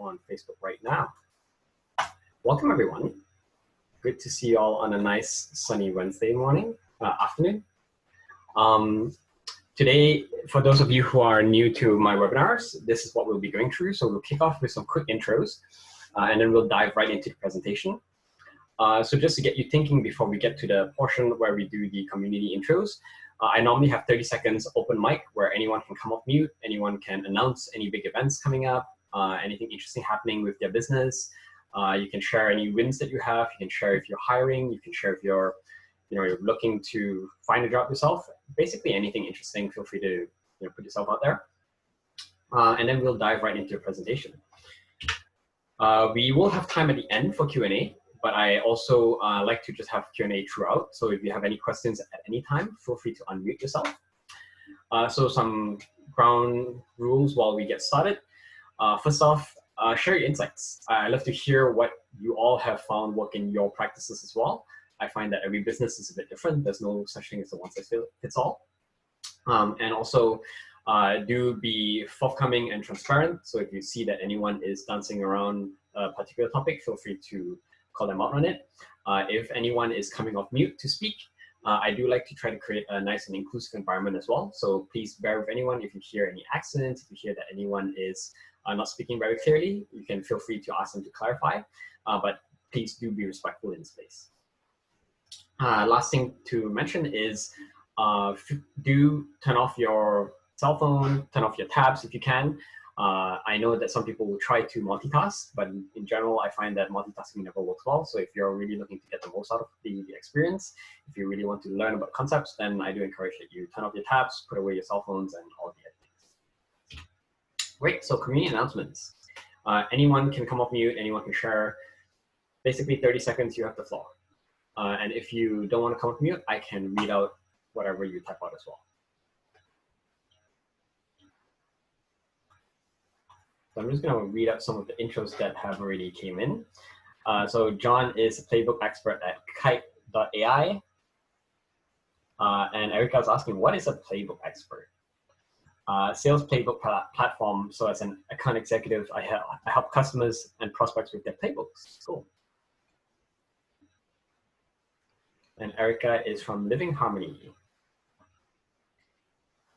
on Facebook right now. Welcome, everyone. Good to see you all on a nice sunny Wednesday morning, afternoon. Today, for those of you who are new to my webinars, this is what we'll be going through. So we'll kick off with some quick intros, and then we'll dive right into the presentation. So just to get you thinking before we get to the portion where we do the community intros, I normally have 30 seconds open mic where anyone can come off mute, anyone can announce any big events coming up, anything interesting happening with their business. You can share any wins that you have. You can share if you're hiring. You can share if you're looking to find a job yourself. Basically anything interesting, feel free to put yourself out there. And then we'll dive right into the presentation. We will have time at the end for Q&A, but I also like to just have Q&A throughout. So if you have any questions at any time, feel free to unmute yourself. So some ground rules while we get started. First off, share your insights. I love to hear what you all have found work in your practices as well. I find that every business is a bit different. There's no such thing as a one-size-fits-all. And also, do be forthcoming and transparent. So if you see that anyone is dancing around a particular topic, feel free to call them out on it. If anyone is coming off mute to speak, I do like to try to create a nice and inclusive environment as well. So please bear with anyone if you hear any accents, if you hear that anyone is not speaking very clearly, you can feel free to ask them to clarify, but please do be respectful in space. Last thing to mention is do turn off your cell phone, turn off your tabs if you can. I know that some people will try to multitask, but in general, I find that multitasking never works well. So if you're really looking to get the most out of the experience, if you really want to learn about concepts, then I do encourage that you turn off your tabs, put away your cell phones and all the other things. Great, so community announcements. Anyone can come off mute, anyone can share. Basically 30 seconds, you have the floor. And if you don't want to come off mute, I can read out whatever you type out as well. So I'm just going to read out some of the intros that have already came in. So John is a playbook expert at kite.ai. And Erica is asking, what is a playbook expert? Sales playbook platform. So as an account executive, I help customers and prospects with their playbooks. Cool. And Erica is from Living Harmony.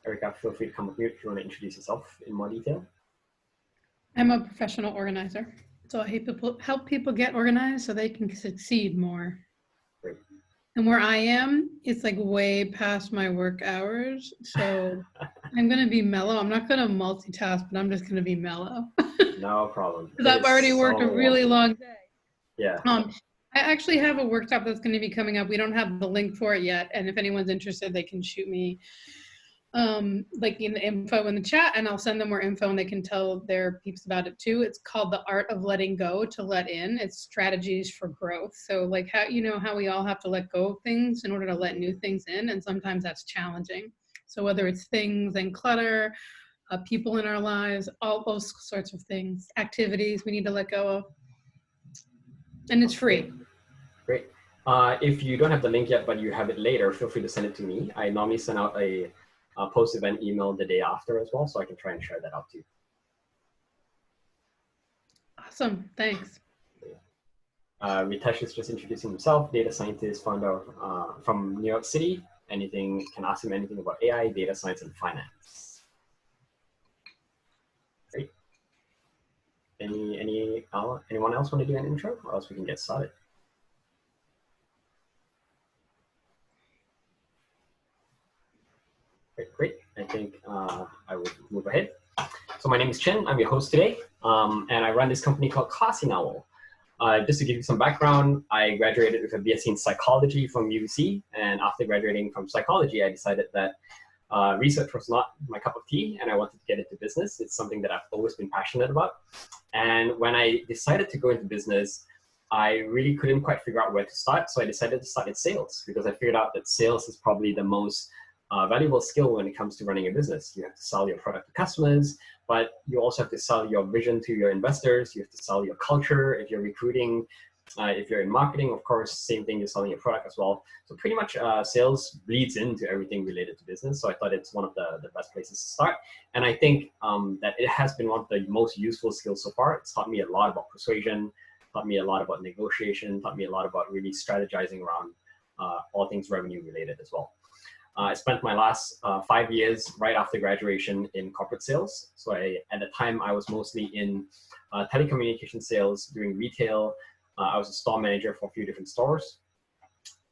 Erica, feel free to come up mute if you want to introduce yourself in more detail. I'm a professional organizer. So I help people get organized so they can succeed more. Great. And where I am, it's like way past my work hours. So I'm going to be mellow. I'm not going to multitask, but I'm just going to be mellow. No problem. Because I've already worked a really long day. Yeah. I actually have a workshop that's going to be coming up. We don't have the link for it yet. And if anyone's interested, they can shoot me like in the info in the chat, and I'll send them more info and they can tell their peeps about it too. It's called The Art of Letting Go to Let In. It's strategies for growth. So like how we all have to let go of things in order to let new things in. And sometimes that's challenging. So whether it's things and clutter, people in our lives, all those sorts of things, activities we need to let go of. And it's free. Great. If you don't have the link yet, but you have it later, feel free to send it to me. I normally send out a post-event email the day after as well, so I can try and share that out too. Awesome, thanks. Ritesh is just introducing himself, data scientist, founder from New York City. Can ask him anything about AI, data science, and finance. Great. Anyone else want to do an intro, or else we can get started? Great. I think I will move ahead. So my name is Chen. I'm your host today, and I run this company called Classy Novel. Just to give you some background, I graduated with a BSc in psychology from UC, and after graduating from psychology, I decided that research was not my cup of tea, and I wanted to get into business. It's something that I've always been passionate about. And when I decided to go into business, I really couldn't quite figure out where to start, so I decided to start in sales, because I figured out that sales is probably the most valuable skill when it comes to running a business. You have to sell your product to customers, but you also have to sell your vision to your investors. You have to sell your culture if you're recruiting. If you're in marketing, of course, same thing, you're selling your product as well. So pretty much sales bleeds into everything related to business. So I thought it's one of the best places to start. And I think that it has been one of the most useful skills so far. It's taught me a lot about persuasion, taught me a lot about negotiation, taught me a lot about really strategizing around all things revenue related as well. I spent my last 5 years right after graduation in corporate sales. So at the time, I was mostly in telecommunication sales, doing retail. I was a store manager for a few different stores.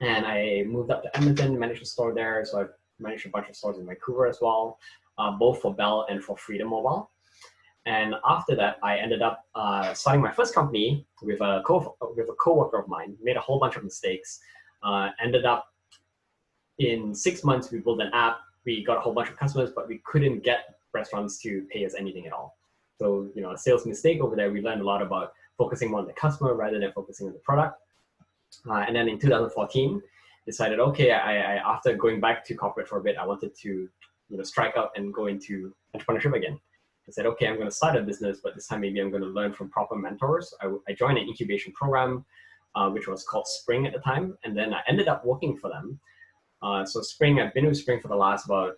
And I moved up to Edmonton, managed a store there. So I've managed a bunch of stores in Vancouver as well, both for Bell and for Freedom Mobile. And after that, I ended up starting my first company with a coworker of mine, made a whole bunch of mistakes, ended up in 6 months, we built an app, we got a whole bunch of customers, but we couldn't get restaurants to pay us anything at all. So, a sales mistake over there, we learned a lot about focusing more on the customer rather than focusing on the product. And then in 2014, decided, okay, I after going back to corporate for a bit, I wanted to, strike out and go into entrepreneurship again. I said, okay, I'm going to start a business, but this time maybe I'm going to learn from proper mentors. I joined an incubation program, which was called Spring at the time. And then I ended up working for them. So Spring, I've been with Spring for the last about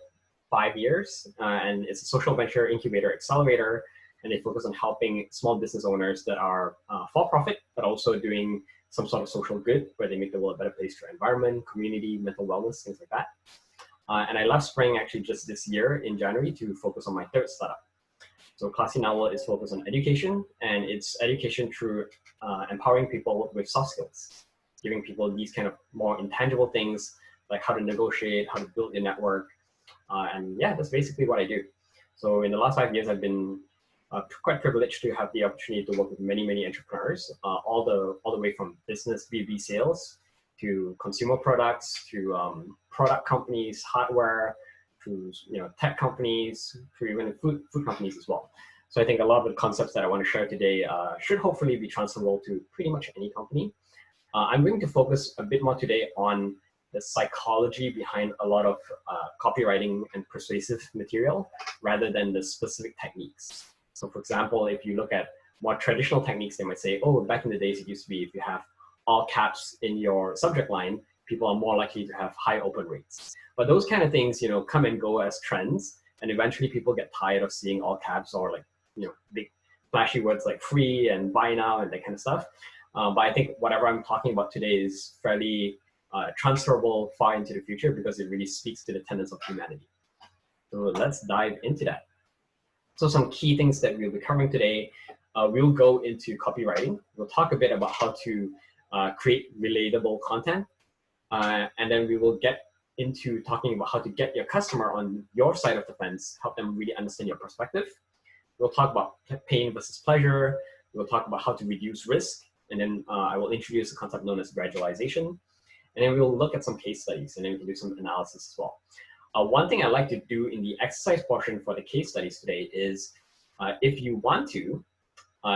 5 years, and it's a social venture incubator accelerator, and they focus on helping small business owners that are for-profit, but also doing some sort of social good, where they make the world a better place for environment, community, mental wellness, things like that. And I left Spring actually just this year in January to focus on my third startup. So Classy Novel is focused on education, and it's education through empowering people with soft skills, giving people these kind of more intangible things, like how to negotiate, how to build your network. And yeah, that's basically what I do. So in the last 5 years, I've been quite privileged to have the opportunity to work with many, many entrepreneurs, all the way from business B2B sales to consumer products, to product companies, hardware, to tech companies, to even food companies as well. So I think a lot of the concepts that I want to share today should hopefully be transferable to pretty much any company. I'm going to focus a bit more today on the psychology behind a lot of copywriting and persuasive material rather than the specific techniques. So for example, if you look at more traditional techniques, they might say, oh, back in the days, it used to be if you have all caps in your subject line, people are more likely to have high open rates. But those kind of things, come and go as trends. And eventually people get tired of seeing all caps or big flashy words like free and buy now and that kind of stuff. But I think whatever I'm talking about today is fairly transferable far into the future because it really speaks to the tenets of humanity. So let's dive into that. So some key things that we'll be covering today. We'll go into copywriting. We'll talk a bit about how to create relatable content. And then we will get into talking about how to get your customer on your side of the fence, help them really understand your perspective. We'll talk about pain versus pleasure. We'll talk about how to reduce risk. And then I will introduce a concept known as gradualization. And then we'll look at some case studies, and then we can do some analysis as well. One thing I like to do in the exercise portion for the case studies today is, if you want to,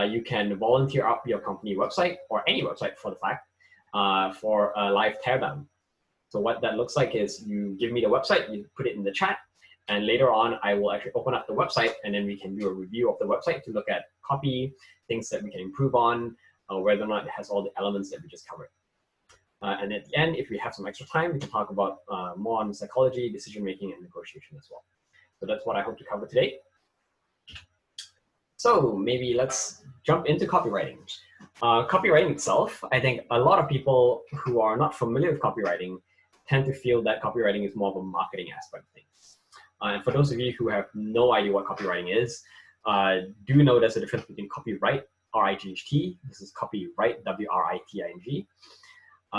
you can volunteer up your company website, or any website for the fact, for a live teardown. So what that looks like is you give me the website, you put it in the chat, and later on I will actually open up the website, and then we can do a review of the website to look at copy, things that we can improve on, whether or not it has all the elements that we just covered. And at the end, if we have some extra time, we can talk about more on psychology, decision-making, and negotiation as well. So that's what I hope to cover today. So maybe let's jump into copywriting. Copywriting itself, I think a lot of people who are not familiar with copywriting tend to feel that copywriting is more of a marketing aspect of things. And for those of you who have no idea what copywriting is, do know there's a difference between copyright, R-I-G-H-T, this is copyright, W-R-I-T-I-N-G.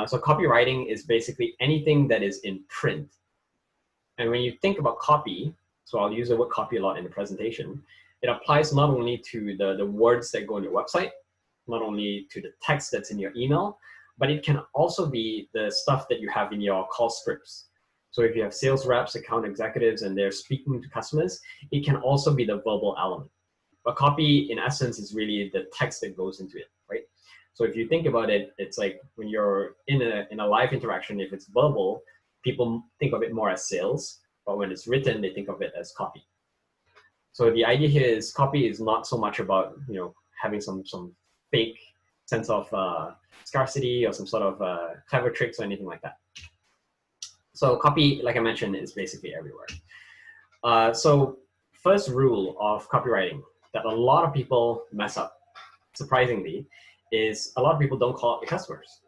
So copywriting is basically anything that is in print. And when you think about copy, so I'll use the word copy a lot in the presentation, it applies not only to the words that go on your website, not only to the text that's in your email, but it can also be the stuff that you have in your call scripts. So if you have sales reps, account executives, and they're speaking to customers, it can also be the verbal element. But copy, in essence, is really the text that goes into it, right? So if you think about it, it's like when you're in a live interaction, if it's verbal, people think of it more as sales, but when it's written, they think of it as copy. So the idea here is copy is not so much about having some fake sense of scarcity or some sort of clever tricks or anything like that. So copy, like I mentioned, is basically everywhere. So first rule of copywriting that a lot of people mess up, surprisingly, is a lot of people don't call out the customers.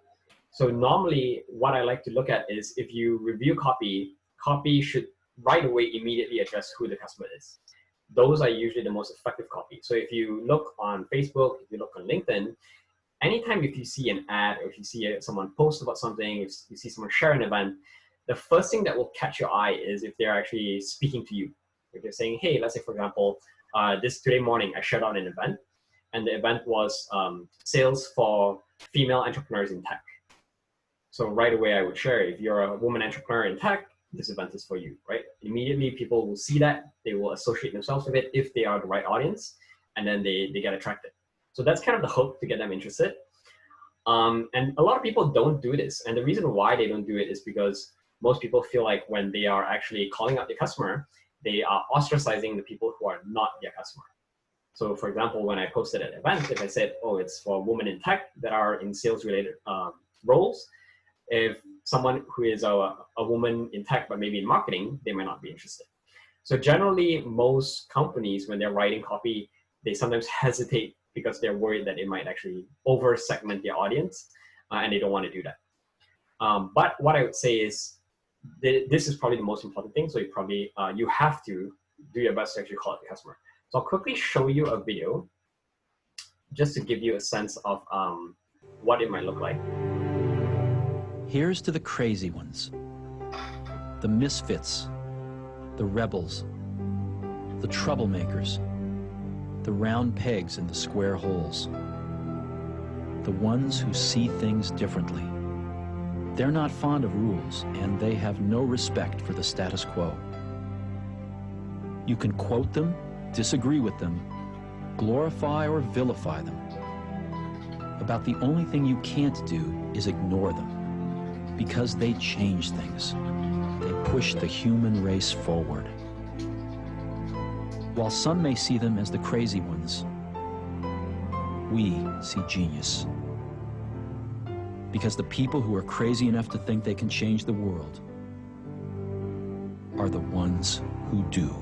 So normally what I like to look at is if you review copy, copy should right away immediately address who the customer is. Those are usually the most effective copy. So if you look on Facebook, if you look on LinkedIn, anytime if you see an ad or if you see someone post about something, if you see someone share an event, the first thing that will catch your eye is if they're actually speaking to you. If they're saying, hey, let's say for example, today morning I shared out an event, and the event was sales for female entrepreneurs in tech. So right away I would share, if you're a woman entrepreneur in tech, this event is for you, right? Immediately people will see that, they will associate themselves with it if they are the right audience, and then they get attracted. So that's kind of the hope to get them interested. And a lot of people don't do this. And the reason why they don't do it is because most people feel like when they are actually calling out the customer, they are ostracizing the people who are not their customer. So for example, when I posted an event, if I said, oh, it's for women in tech that are in sales related roles, if someone who is a woman in tech, but maybe in marketing, they might not be interested. So generally, most companies, when they're writing copy, they sometimes hesitate because they're worried that it might actually over segment their audience, and they don't want to do that. But what I would say is, this is probably the most important thing. So you have to do your best to actually call out the customer. So I'll quickly show you a video just to give you a sense of what it might look like. Here's to the crazy ones, the misfits, the rebels, the troublemakers, the round pegs in the square holes, the ones who see things differently. They're not fond of rules, and they have no respect for the status quo. You can quote them, disagree with them, glorify or vilify them. About the only thing you can't do is ignore them, because they change things. They push the human race forward. While some may see them as the crazy ones, we see genius. Because the people who are crazy enough to think they can change the world are the ones who do.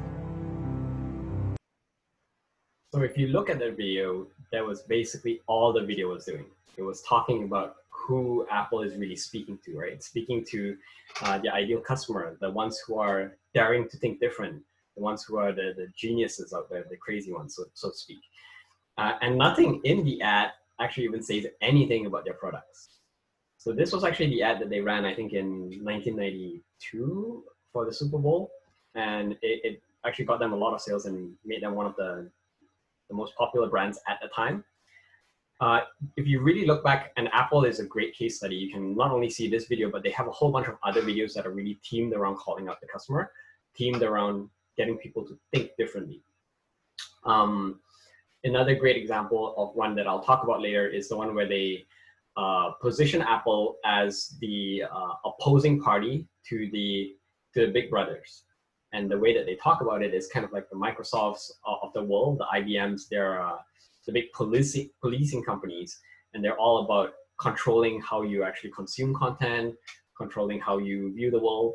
So if you look at the video, that was basically all the video was doing. It was talking about who Apple is really speaking to, right? Speaking to the ideal customer, the ones who are daring to think different, the ones who are the geniuses out there, the crazy ones, so to speak. And nothing in the ad actually even says anything about their products. So this was actually the ad that they ran, I think, in 1992 for the Super Bowl. And it actually got them a lot of sales and made them one of the most popular brands at the time. If you really look back, and Apple is a great case study, you can not only see this video, but they have a whole bunch of other videos that are really themed around calling out the customer, themed around getting people to think differently. Another great example of one that I'll talk about later is the one where they position Apple as the opposing party to the big brothers. And the way that they talk about it is kind of like the Microsofts of the world, the IBMs, they're the big policing companies, and they're all about controlling how you actually consume content, controlling how you view the world.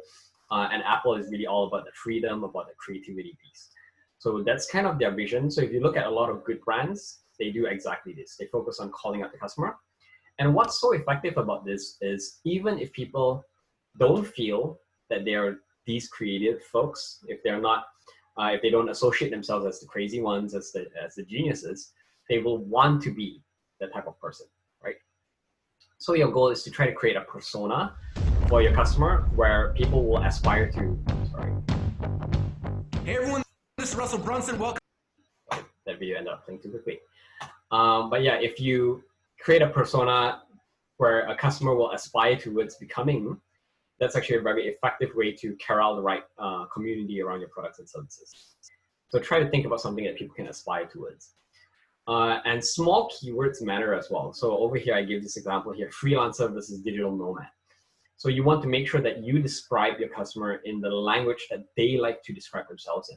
And Apple is really all about the freedom, about the creativity piece. So that's kind of their vision. So if you look at a lot of good brands, they do exactly this. They focus on calling out the customer. And what's so effective about this is even if people don't feel that they're these creative folks, if they're not, if they don't associate themselves as the crazy ones, as the geniuses, they will want to be that type of person, right? So your goal is to try to create a persona for your customer where people will aspire to. Sorry. Hey everyone, this is Russell Brunson. Welcome. That video ended up playing too quickly. But yeah, if you create a persona where a customer will aspire towards becoming, that's actually a very effective way to corral the right community around your products and services. So try to think about something that people can aspire towards. And small keywords matter as well. So over here, I give this example here, freelancer versus digital nomad. So you want to make sure that you describe your customer in the language that they like to describe themselves in.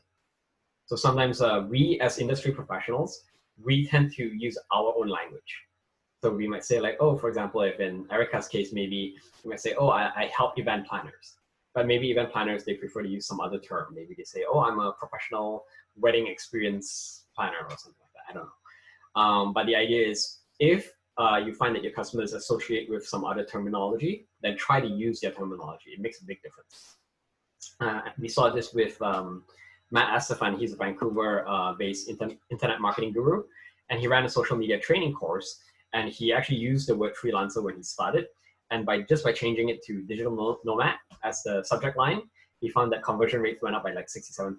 So sometimes we as industry professionals, we tend to use our own language. So we might say like, oh, for example, if in Erica's case, maybe we might say, oh, I help event planners. But maybe event planners, they prefer to use some other term. Maybe they say, oh, I'm a professional wedding experience planner or something like that. I don't know. But the idea is if you find that your customers associate with some other terminology, then try to use their terminology. It makes a big difference. We saw this with Matt Estefan. He's a Vancouver-based internet marketing guru, and he ran a social media training course, and he actually used the word freelancer when he started. And by changing it to digital nomad as the subject line, he found that conversion rates went up by like 67%.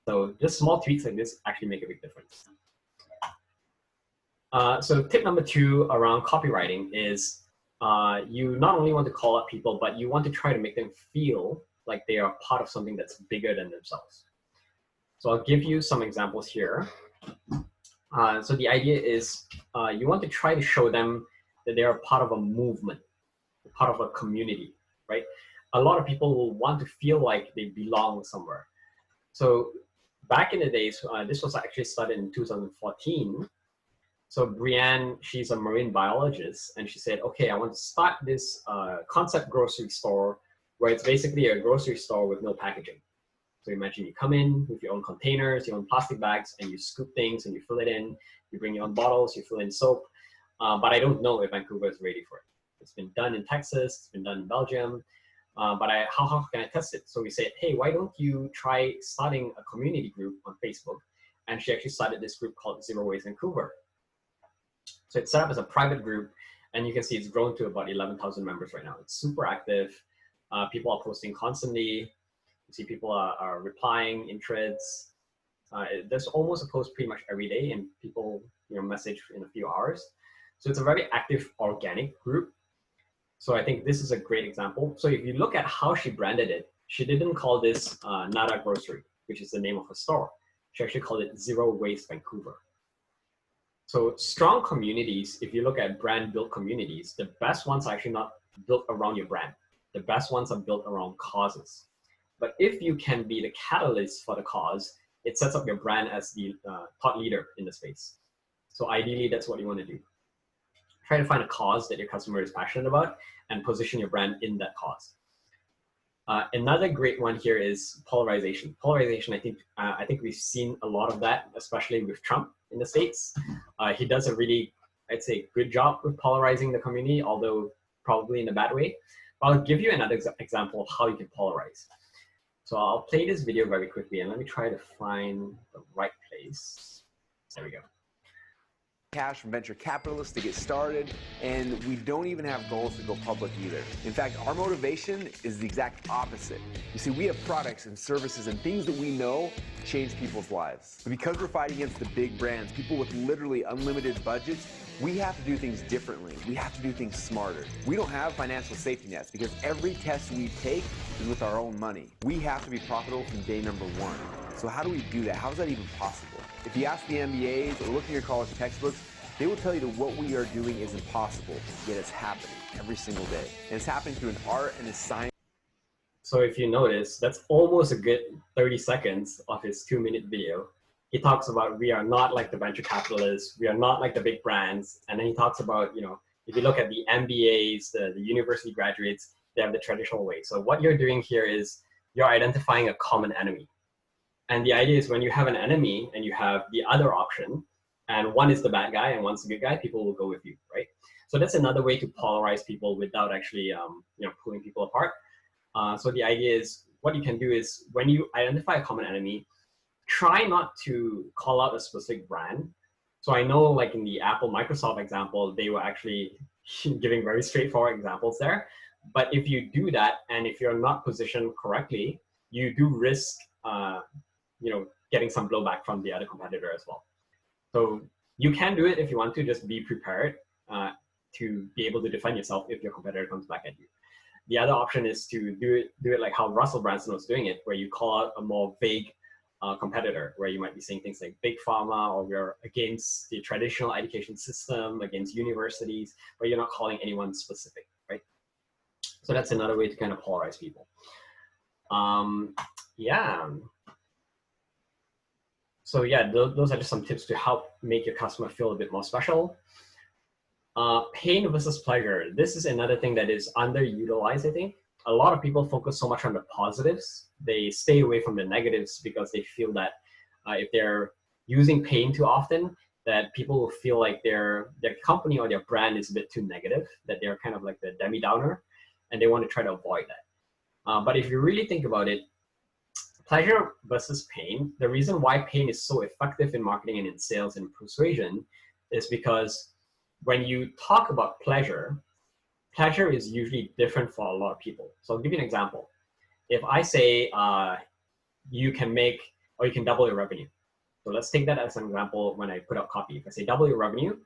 So just small tweaks like this actually make a big difference. So tip number 2 around copywriting is you not only want to call out people, but you want to try to make them feel like they are part of something that's bigger than themselves. So I'll give you some examples here. So the idea is you want to try to show them that they are part of a movement, part of a community, right? A lot of people will want to feel like they belong somewhere. So back in the days, this was actually started in 2014. So Brianne, she's a marine biologist, and she said, okay, I want to start this concept grocery store where it's basically a grocery store with no packaging. So imagine you come in with your own containers, your own plastic bags, and you scoop things and you fill it in. You bring your own bottles, you fill in soap. But I don't know if Vancouver is ready for it. It's been done in Texas, it's been done in Belgium, but how can I test it? So we said, hey, why don't you try starting a community group on Facebook? And she actually started this group called Zero Waste Vancouver. So it's set up as a private group, and you can see it's grown to about 11,000 members right now. It's super active. People are posting constantly. You see people are replying in threads. There's almost a post pretty much every day, and people message in a few hours. So it's a very active organic group. So I think this is a great example. So if you look at how she branded it, she didn't call this Nada Grocery, which is the name of her store. She actually called it Zero Waste Vancouver. So strong communities, if you look at brand built communities, the best ones are actually not built around your brand. The best ones are built around causes. But if you can be the catalyst for the cause, it sets up your brand as the thought leader in the space. So ideally, that's what you want to do. Try to find a cause that your customer is passionate about and position your brand in that cause. Another great one here is polarization. Polarization, I think we've seen a lot of that, especially with Trump in the States. He does a really, I'd say, good job with polarizing the community, although probably in a bad way. But I'll give you another example of how you can polarize. So I'll play this video very quickly, and let me try to find the right place. There we go. Cash from venture capitalists to get started, and we don't even have goals to go public either. In fact, our motivation is the exact opposite. You see, we have products and services and things that we know change people's lives. But because we're fighting against the big brands, people with literally unlimited budgets, we have to do things differently. We have to do things smarter. We don't have financial safety nets because every test we take is with our own money. We have to be profitable from day number 1. So how do we do that? How is that even possible? If you ask the MBAs or look in your college textbooks, they will tell you that what we are doing is impossible, yet it's happening every single day. And it's happening through an art and a science. So if you notice, that's almost a good 30 seconds of his 2-minute video. He talks about we are not like the venture capitalists, we are not like the big brands. And then he talks about, if you look at the MBAs, the university graduates, they have the traditional way. So what you're doing here is you're identifying a common enemy. And the idea is when you have an enemy and you have the other option, and one is the bad guy and one's the good guy, people will go with you, right? So that's another way to polarize people without actually, pulling people apart. So the idea is what you can do is when you identify a common enemy, try not to call out a specific brand. So I know like in the Apple, Microsoft example, they were actually giving very straightforward examples there. But if you do that, and if you're not positioned correctly, you do risk, getting some blowback from the other competitor as well. So you can do it if you want to, just be prepared to be able to defend yourself if your competitor comes back at you. The other option is to do it like how Russell Brunson was doing it, where you call out a more vague competitor, where you might be saying things like big pharma, or we're against the traditional education system, against universities, but you're not calling anyone specific, right? So that's another way to kind of polarize people. So yeah, those are just some tips to help make your customer feel a bit more special. Pain versus pleasure. This is another thing that is underutilized, I think. A lot of people focus so much on the positives. They stay away from the negatives because they feel that if they're using pain too often, that people will feel like their company or their brand is a bit too negative, that they're kind of like the demi-downer, and they want to try to avoid that. But if you really think about it, pleasure versus pain, the reason why pain is so effective in marketing and in sales and persuasion is because when you talk about pleasure, pleasure is usually different for a lot of people. So I'll give you an example. If I say you can make, or you can double your revenue. So let's take that as an example when I put out copy. If I say double your revenue,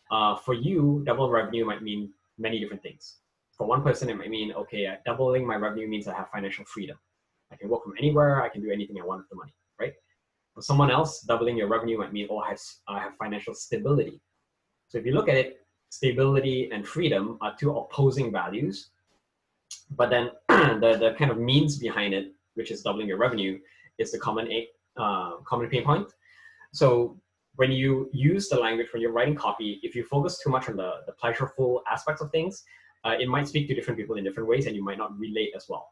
for you, double revenue might mean many different things. For one person, it might mean, okay, doubling my revenue means I have financial freedom. I can work from anywhere, I can do anything I want with the money, right? For someone else, doubling your revenue might mean, oh, I have financial stability. So if you look at it, stability and freedom are two opposing values, but then the kind of means behind it, which is doubling your revenue, is the common pain point. So when you use the language, when you're writing copy, if you focus too much on the pleasureful aspects of things, it might speak to different people in different ways and you might not relate as well.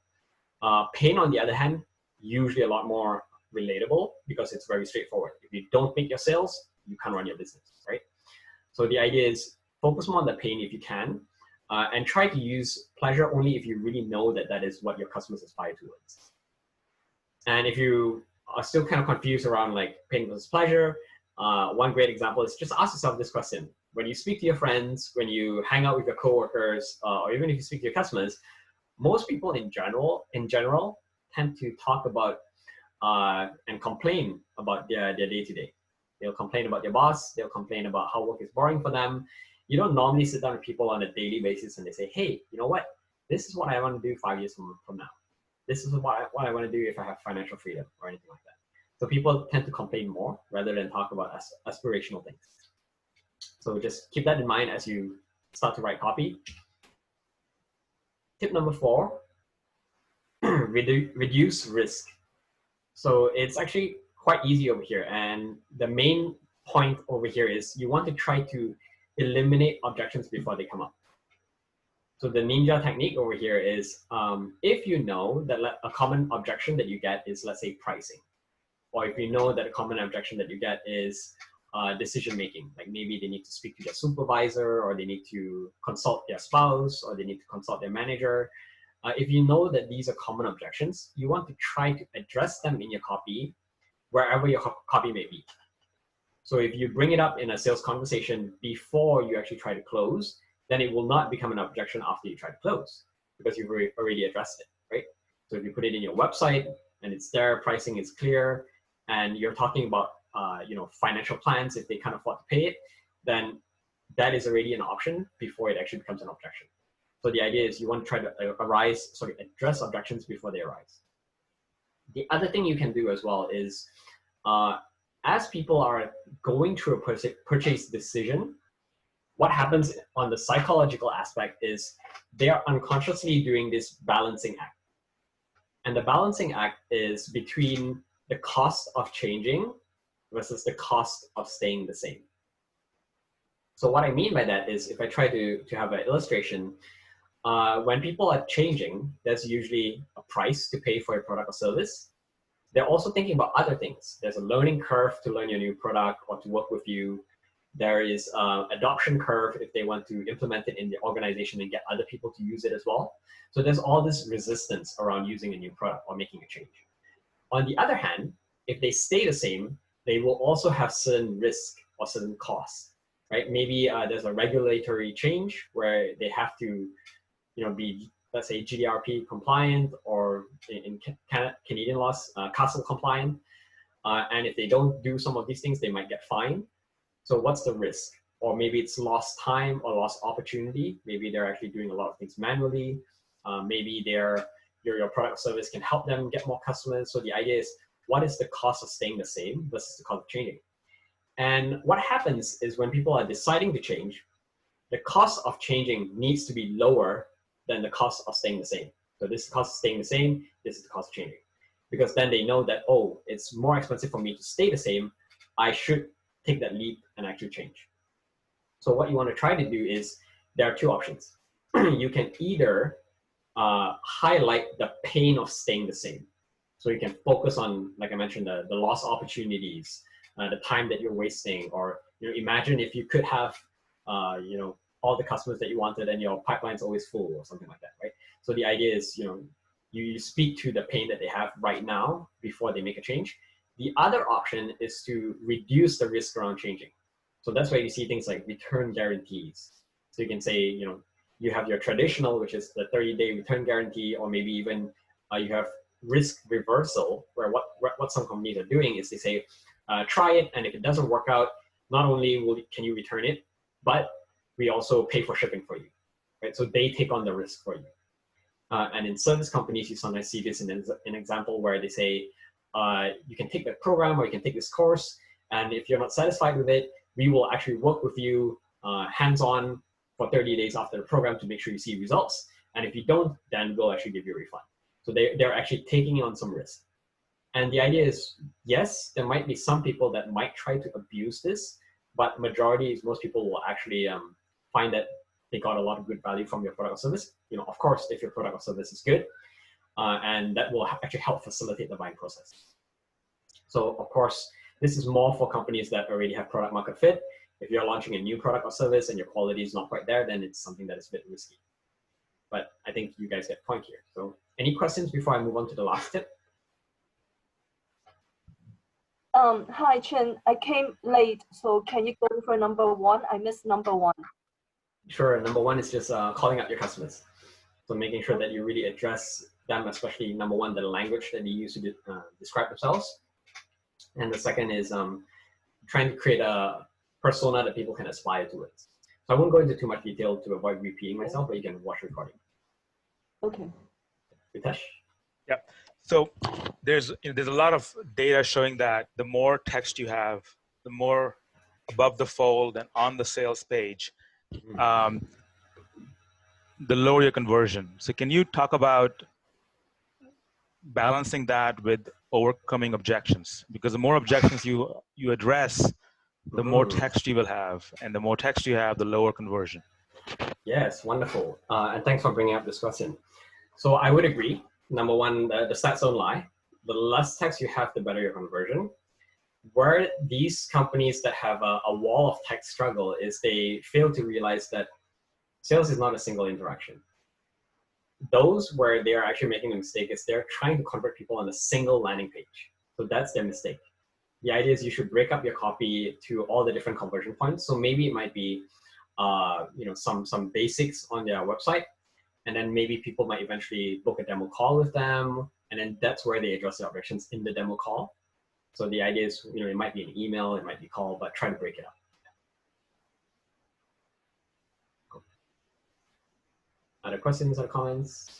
Pain, on the other hand, usually a lot more relatable because it's very straightforward. If you don't make your sales, you can't run your business, right? So the idea is focus more on the pain if you can, and try to use pleasure only if you really know that that is what your customers aspire towards. And if you are still kind of confused around like pain versus pleasure, one great example is just ask yourself this question. When you speak to your friends, when you hang out with your coworkers, or even if you speak to your customers, most people in general tend to talk about and complain about their day-to-day. They'll complain about their boss. They'll complain about how work is boring for them. You don't normally sit down with people on a daily basis and they say, hey, you know what? This is what I want to do 5 years from now. This is what I want to do if I have financial freedom or anything like that. So people tend to complain more rather than talk about aspirational things. So just keep that in mind as you start to write copy. Tip number 4, reduce risk. So it's actually quite easy over here. And the main point over here is you want to try to eliminate objections before they come up. So the ninja technique over here is if you know that a common objection that you get is, let's say, pricing, or if you know that a common objection that you get is decision making, like maybe they need to speak to their supervisor, or they need to consult their spouse, or they need to consult their manager. If you know that these are common objections, you want to try to address them in your copy, wherever your copy may be. So if you bring it up in a sales conversation before you actually try to close, then it will not become an objection after you try to close because you've already addressed it, right? So if you put it in your website and it's there, pricing is clear, and you're talking about financial plans, if they can't afford to pay it, then that is already an option before it actually becomes an objection. So the idea is you want to try to address objections before they arise. The other thing you can do as well is, as people are going through a purchase decision, what happens on the psychological aspect is they are unconsciously doing this balancing act. And the balancing act is between the cost of changing versus the cost of staying the same. So what I mean by that is, if I try to have an illustration, when people are changing, there's usually a price to pay for a product or service. They're also thinking about other things. There's a learning curve to learn your new product or to work with you. There is an adoption curve if they want to implement it in the organization and get other people to use it as well. So there's all this resistance around using a new product or making a change. On the other hand, if they stay the same, they will also have certain risk or certain costs, right? Maybe there's a regulatory change where they have to, be, let's say, GDPR compliant, or in Canadian laws, CASL compliant. And if they don't do some of these things, they might get fined. So what's the risk? Or maybe it's lost time or lost opportunity. Maybe they're actually doing a lot of things manually. Maybe your product or service can help them get more customers. So the idea is, what is the cost of staying the same versus the cost of changing? And what happens is when people are deciding to change, the cost of changing needs to be lower than the cost of staying the same. So this is the cost of staying the same, this is the cost of changing. Because then they know that, oh, it's more expensive for me to stay the same, I should take that leap and actually change. So what you want to try to do is, there are two options. You can either highlight the pain of staying the same. So you can focus on, like I mentioned, the lost opportunities, the time that you're wasting, or imagine if you could have all the customers that you wanted and your pipeline's always full or something like that, right? So the idea is, you speak to the pain that they have right now before they make a change. The other option is to reduce the risk around changing. So that's why you see things like return guarantees. So you can say, you have your traditional, which is the 30-day return guarantee, or maybe even you have risk reversal, where what some companies are doing is they say, try it, and if it doesn't work out, not only can you return it, but we also pay for shipping for you, right? So they take on the risk for you. And in service companies, you sometimes see this in an example where they say, you can take that program or you can take this course, and if you're not satisfied with it, we will actually work with you hands-on for 30 days after the program to make sure you see results. And if you don't, then we'll actually give you a refund. So they're actually taking on some risk. And the idea is, yes, there might be some people that might try to abuse this, but majority is most people will actually find that they got a lot of good value from your product or service. Of course, if your product or service is good, and that will actually help facilitate the buying process. So of course, this is more for companies that already have product market fit. If you're launching a new product or service and your quality is not quite there, then it's something that is a bit risky. But I think you guys get the point here. So any questions before I move on to the last tip? Hi, Chen. I came late, so can you go for number one? I missed number one. Sure. Number one is just calling out your customers. So making sure that you really address them, especially number one, the language that they use to describe themselves. And the second is trying to create a persona that people can aspire towards. So I won't go into too much detail to avoid repeating myself, but you can watch the recording. Okay. Ritesh? Yeah. So there's a lot of data showing that the more text you have, the more above the fold and on the sales page, the lower your conversion. So can you talk about balancing that with overcoming objections? Because the more objections you address, the more text you will have, and the more text you have, the lower conversion. Yes, wonderful. And thanks for bringing up this question. So I would agree. Number one, the stats don't lie. The less text you have, the better your conversion. Where these companies that have a wall of text struggle is they fail to realize that sales is not a single interaction. Those where they are actually making a mistake is they're trying to convert people on a single landing page. So that's their mistake. The idea is you should break up your copy to all the different conversion points. So maybe it might be some basics on their website, and then maybe people might eventually book a demo call with them, and then that's where they address the objections in the demo call. So the idea is, it might be an email, it might be a call, but try to break it up. Cool. Other questions or comments?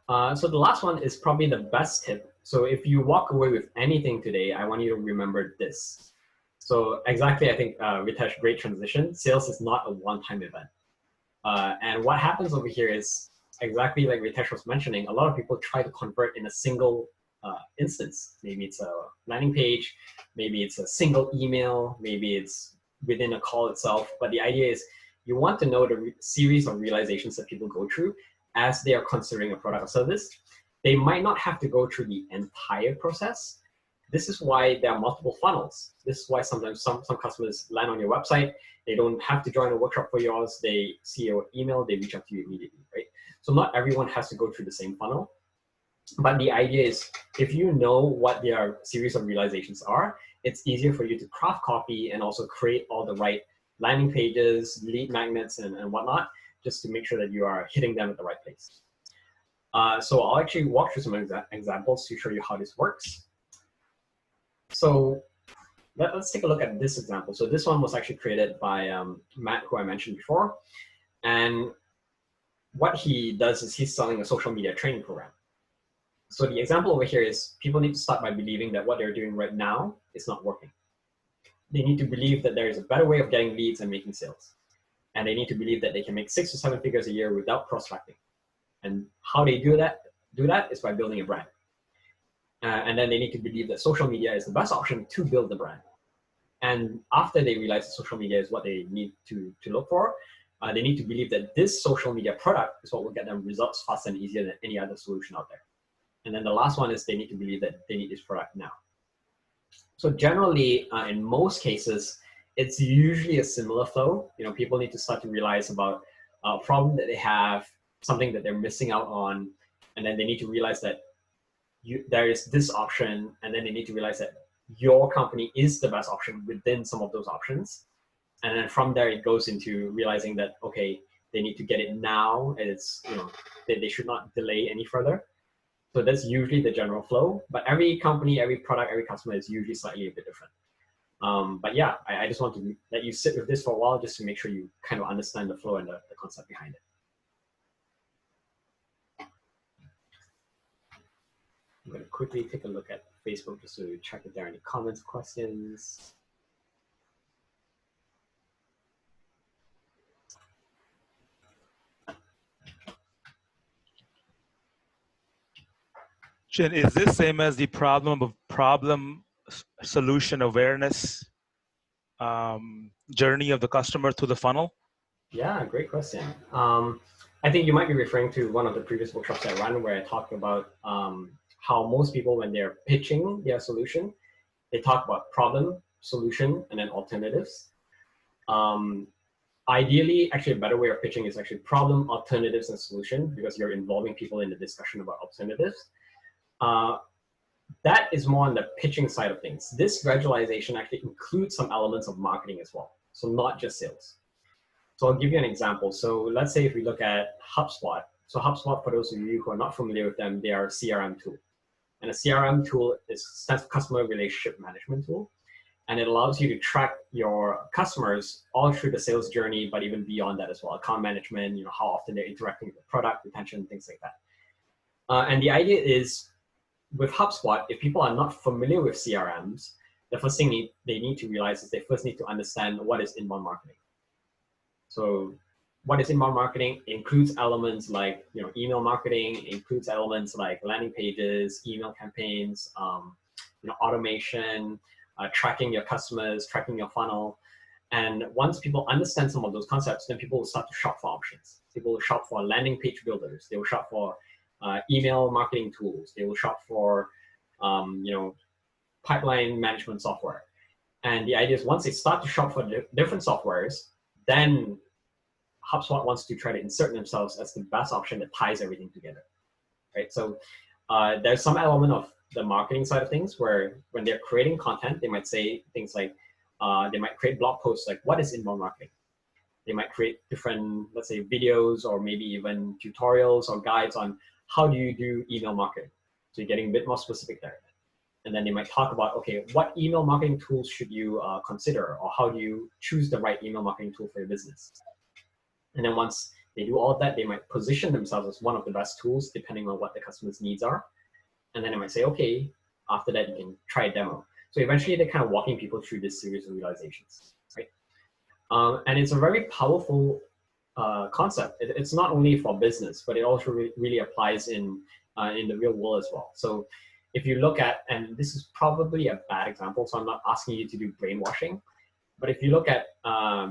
So the last one is probably the best tip. So if you walk away with anything today, I want you to remember this. So exactly, I think, Ritesh, great transition. Sales is not a one-time event. And what happens over here is exactly like Ritesh was mentioning, a lot of people try to convert in a single instance. Maybe it's a landing page, maybe it's a single email, maybe it's within a call itself. But the idea is you want to know the series of realizations that people go through as they are considering a product or service. They might not have to go through the entire process. This is why there are multiple funnels. This is why sometimes some customers land on your website. They don't have to join a workshop for yours. They see your email, they reach out to you immediately, right? So not everyone has to go through the same funnel. But the idea is, if you know what their series of realizations are, it's easier for you to craft copy and also create all the right landing pages, lead magnets, and whatnot, just to make sure that you are hitting them at the right place. So I'll actually walk through some examples to show you how this works. So let's take a look at this example. So this one was actually created by Matt, who I mentioned before. And what he does is he's selling a social media training program. So the example over here is people need to start by believing that what they're doing right now is not working. They need to believe that there is a better way of getting leads and making sales. And they need to believe that they can make 6 to 7 figures a year without prospecting. And how they do that is by building a brand. and then they need to believe that social media is the best option to build the brand. And after they realize that social media is what they need to look for, they need to believe that this social media product is what will get them results faster and easier than any other solution out there. And then the last one is they need to believe that they need this product now. So generally, in most cases, it's usually a similar flow. You know, people need to start to realize about a problem that they have, something that they're missing out on, and then they need to realize that there is this option, and then they need to realize that your company is the best option within some of those options. And then from there, it goes into realizing that, okay, they need to get it now, and it's, you know, they should not delay any further. So that's usually the general flow, but every company, every product, every customer is usually slightly a bit different. But yeah, I just want to let you sit with this for a while just to make sure you kind of understand the flow and the concept behind it. I'm going to quickly take a look at Facebook just to check if there are any comments, questions. Jen, is this same as the problem solution awareness journey of the customer to the funnel? Yeah, great question. I think you might be referring to one of the previous workshops I ran where I talked about how most people, when they're pitching their solution, they talk about problem, solution, and then alternatives. Ideally, actually a better way of pitching is actually problem, alternatives, and solution, because you're involving people in the discussion about alternatives. That is more on the pitching side of things. This gradualization actually includes some elements of marketing as well, so not just sales. So I'll give you an example. So let's say if we look at HubSpot. So HubSpot, for those of you who are not familiar with them, they are a CRM tool. And a CRM tool stands for Customer Relationship Management Tool. And it allows you to track your customers all through the sales journey, but even beyond that as well. Account management, you know, how often they're interacting with the product, retention, things like that. And the idea is, with HubSpot, if people are not familiar with CRMs, the first thing they need to realize is they first need to understand what is inbound marketing. So what is inbound marketing? It includes elements like, you know, email marketing, it includes elements like landing pages, email campaigns, you know, automation, tracking your customers, tracking your funnel. And once people understand some of those concepts, then people will start to shop for options. People will shop for landing page builders. They will shop for email marketing tools. They will shop for, you know, pipeline management software. And the idea is once they start to shop for different softwares, then HubSpot wants to try to insert themselves as the best option that ties everything together, right? So there's some element of the marketing side of things where when they're creating content, they might say things like, they might create blog posts like, what is inbound marketing? They might create different, let's say, videos or maybe even tutorials or guides on how do you do email marketing. So you're getting a bit more specific there. And then they might talk about, okay, what email marketing tools should you consider, or how do you choose the right email marketing tool for your business? And then once they do all of that, they might position themselves as one of the best tools depending on what the customer's needs are. And then they might say, okay, after that, you can try a demo. So eventually they're kind of walking people through this series of realizations, right? And it's a very powerful concept. It's not only for business, but it also really applies in the real world as well. So if you look at, and this is probably a bad example, so I'm not asking you to do brainwashing, but if you look at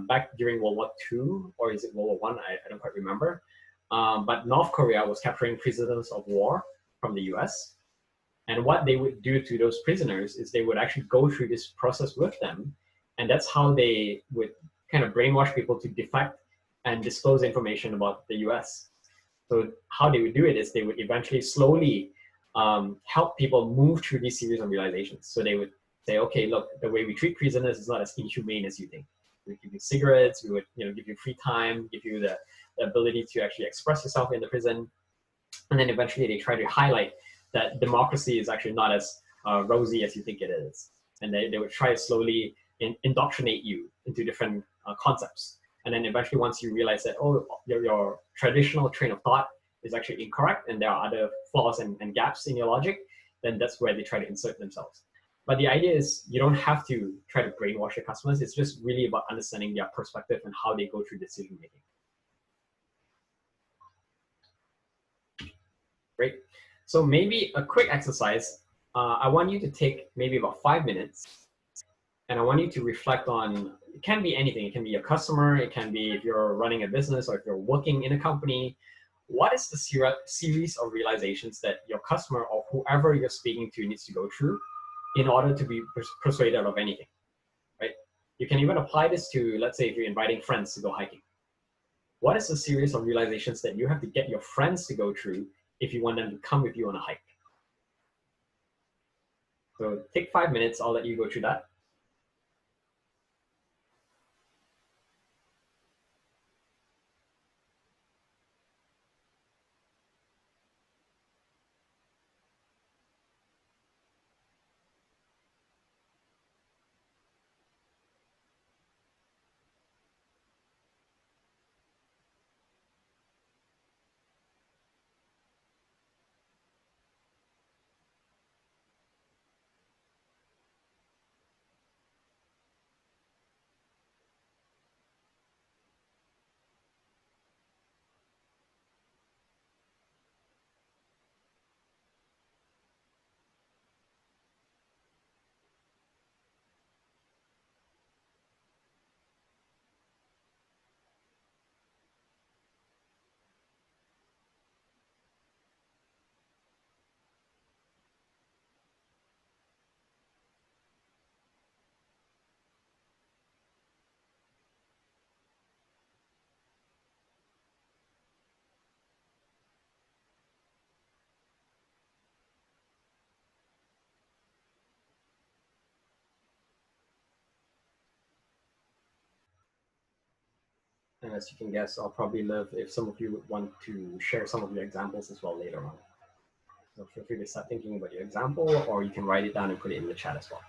back during World War II, or is it World War I don't quite remember, but North Korea was capturing prisoners of war from the US. And what they would do to those prisoners is they would actually go through this process with them. And that's how they would kind of brainwash people to defect and disclose information about the US. So how they would do it is they would eventually slowly help people move through these series of realizations. So they would say, okay, look, the way we treat prisoners is not as inhumane as you think. We would give you cigarettes, we would, you know, give you free time, give you the ability to actually express yourself in the prison. And then eventually they try to highlight that democracy is actually not as rosy as you think it is. And they would try to slowly indoctrinate you into different concepts. And then eventually once you realize that, oh, your traditional train of thought is actually incorrect and there are other flaws and gaps in your logic, then that's where they try to insert themselves. But the idea is you don't have to try to brainwash your customers. It's just really about understanding their perspective and how they go through decision making. Great. So maybe a quick exercise. I want you to take maybe about 5 minutes, and I want you to reflect on, it can be anything. It can be a customer, it can be if you're running a business or if you're working in a company. What is the series of realizations that your customer or whoever you're speaking to needs to go through in order to be persuaded of anything, right? You can even apply this to, let's say, if you're inviting friends to go hiking. What is the series of realizations that you have to get your friends to go through if you want them to come with you on a hike? So take 5 minutes, I'll let you go through that. And as you can guess, I'll probably love if some of you would want to share some of your examples as well later on. So feel free to start thinking about your example, or you can write it down and put it in the chat as well.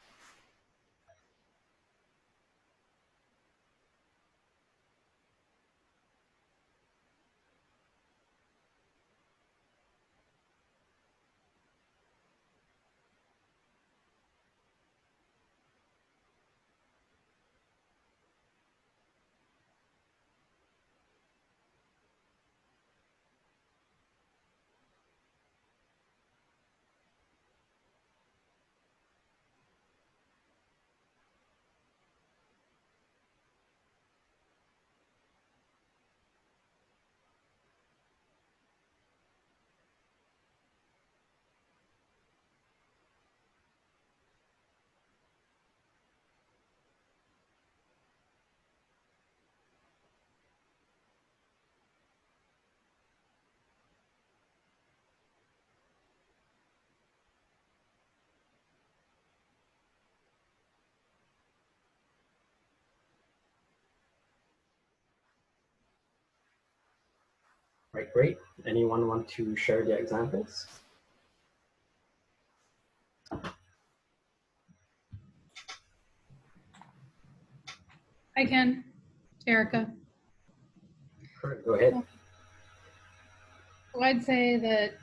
Right, great. Anyone want to share their examples? I can, Erica. Sure, go ahead. So I'd say that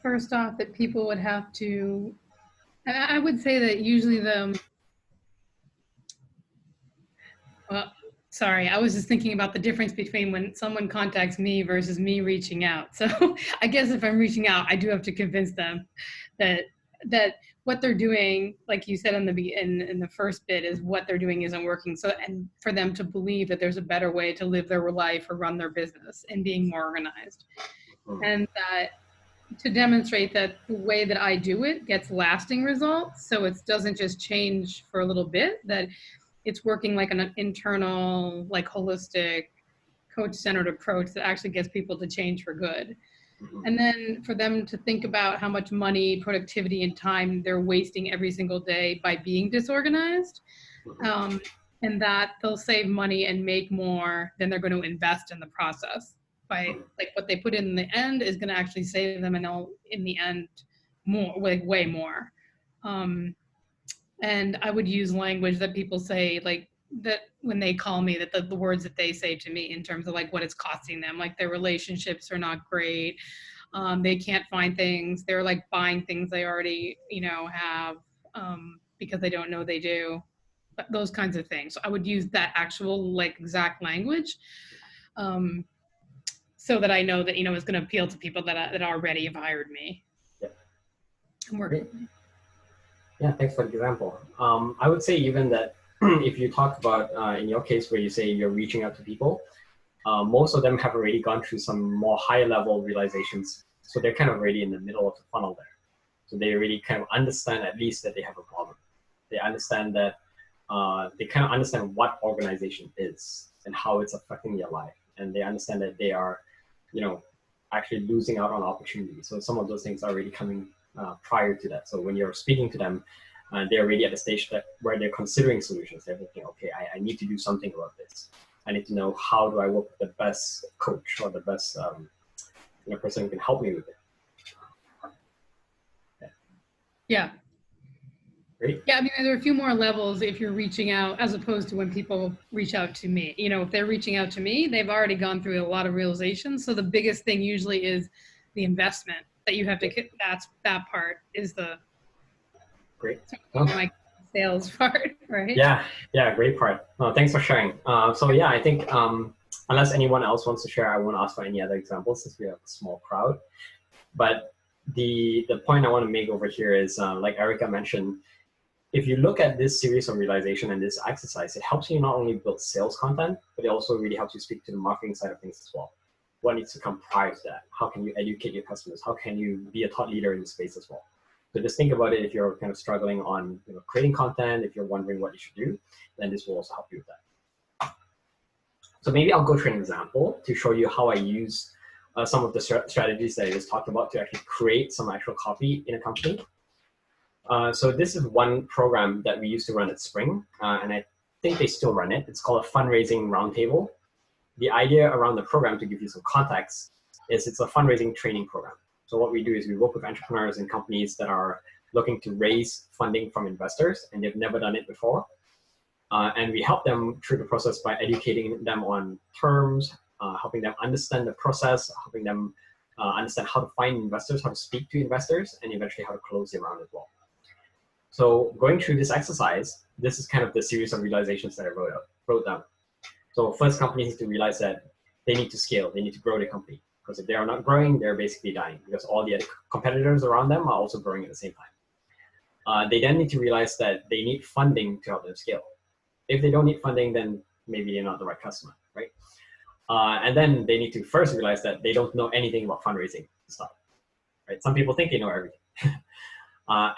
first off, that people would have to, I would say that usually well, sorry, I was just thinking about the difference between when someone contacts me versus me reaching out. So I guess if I'm reaching out, I do have to convince them that what they're doing, like you said in the first bit, is what they're doing isn't working. So, and for them to believe that there's a better way to live their life or run their business and being more organized. And that to demonstrate that the way that I do it gets lasting results. So it doesn't just change for a little bit, that it's working like an internal, like holistic, coach-centered approach that actually gets people to change for good. And then for them to think about how much money, productivity, and time they're wasting every single day by being disorganized, and that they'll save money and make more than they're going to invest in the process. By like what they put in the end is going to actually save them, and they'll in the end more, like way more. And I would use language that people say, like that when they call me, that the words that they say to me in terms of like what it's costing them, like their relationships are not great. They can't find things. They're like buying things they already, have because they don't know they do. But those kinds of things. So I would use that actual like exact language so that I know that, it's going to appeal to people that already have hired me. Yeah. I'm working. Yeah, thanks for the example. I would say even that if you talk about, in your case where you say you're reaching out to people, most of them have already gone through some more higher level realizations. So they're kind of already in the middle of the funnel there. So they already kind of understand at least that they have a problem. They understand that, they kind of understand what organization is and how it's affecting their life. And they understand that they are, actually losing out on opportunities. So some of those things are already coming prior to that. So when you're speaking to them, they're already at the stage where they're considering solutions. They're thinking, okay, I need to do something about this. I need to know how do I work with the best coach or the best person who can help me with it. Yeah. Great. Yeah, I mean, there are a few more levels if you're reaching out as opposed to when people reach out to me. If they're reaching out to me, they've already gone through a lot of realizations. So the biggest thing usually is the investment that you have to get. That part is the great my sales part, right? Yeah, great part. Thanks for sharing. So yeah, I think unless anyone else wants to share, I won't ask for any other examples since we have a small crowd. But the point I want to make over here is, like Erica mentioned, if you look at this series of realization and this exercise, it helps you not only build sales content, but it also really helps you speak to the marketing side of things as well. What needs to come prior to that? How can you educate your customers? How can you be a thought leader in the space as well? So just think about it if you're kind of struggling on creating content, if you're wondering what you should do, then this will also help you with that. So maybe I'll go through an example to show you how I use some of the strategies that I just talked about to actually create some actual copy in a company. So this is one program that we used to run at Spring, and I think they still run it. It's called a fundraising roundtable. The idea around the program, to give you some context, is it's a fundraising training program. So what we do is we work with entrepreneurs and companies that are looking to raise funding from investors, and they've never done it before. And we help them through the process by educating them on terms, helping them understand the process, helping them understand how to find investors, how to speak to investors, and eventually how to close the round as well. So going through this exercise, this is kind of the series of realizations that I wrote down. So first, companies need to realize that they need to scale, they need to grow their company. Because if they are not growing, they're basically dying because all the other competitors around them are also growing at the same time. They then need to realize that they need funding to help them scale. If they don't need funding, then maybe they're not the right customer, right? And then they need to first realize that they don't know anything about fundraising to start, right? Some people think they know everything.